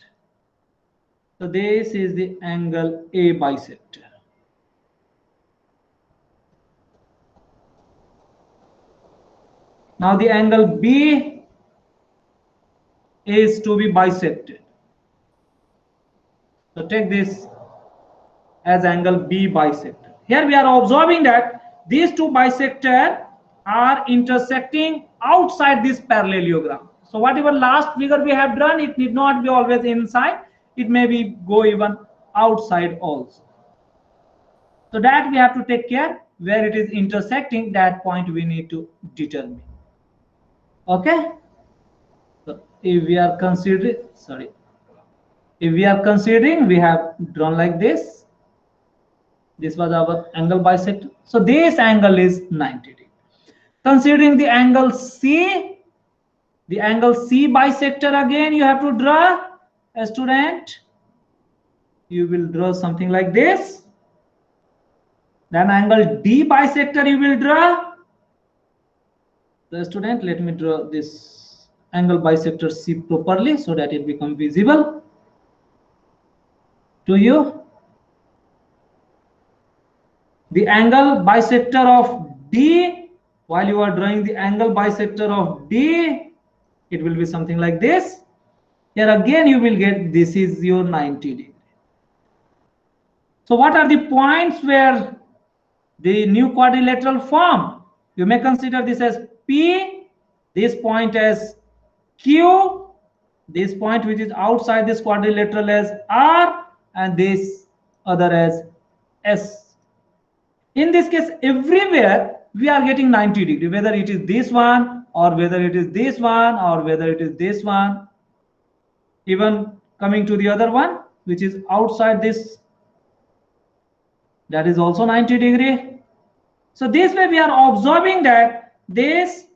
So this is the angle A bisector. Now the angle B is to be bisected. So take this as angle B bisector. Here we are observing that these two bisectors are intersecting outside this parallelogram. So whatever last figure we have drawn, it need not be always inside. It may be go even outside also. So that we have to take care where it is intersecting, that point we need to determine. Okay. So if we are considering, we have drawn like this. This was our angle bisector. So this angle is 90 degree. Considering the angle C bisector, again you have to draw. A student, you will draw something like this. Then angle D bisector you will draw. The student, let me draw this angle bisector C properly so that it becomes visible to you. The angle bisector of D while you are drawing the angle bisector of D, it will be something like this. Here again you will get this is your 90 degree. So what are the points where the new quadrilateral form? You may consider this as P, this point as Q, this point which is outside this quadrilateral as R, and this other as S. In this case, everywhere we are getting 90 degree, whether it is this one or whether it is this one or whether it is this one. Even coming to the other one which is outside this, that is also 90 degree. So this way we are observing that this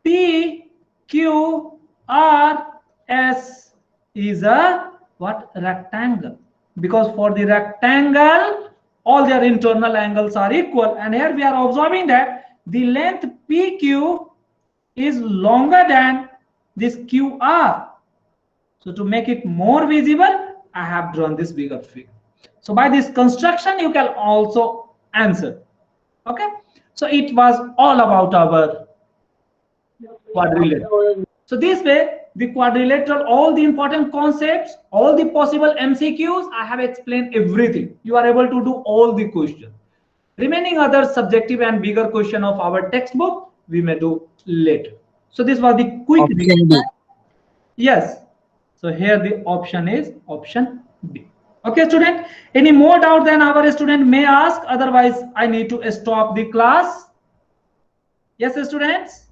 P, Q, R, S is a what? Rectangle. Because for the rectangle, all their internal angles are equal. And here we are observing that the length PQ is longer than this QR. So to make it more visible, I have drawn this bigger figure. So by this construction, you can also answer. Okay. So it was all about our quadrilateral. So this way, the quadrilateral, all the important concepts, all the possible MCQs, I have explained everything. You are able to do all the questions. Remaining other subjective and bigger question of our textbook, we may do later. So this was the quick. Option B. Yes. So here the option is option B. Okay, student. Any more doubt than our student may ask? Otherwise, I need to stop the class. Yes, students.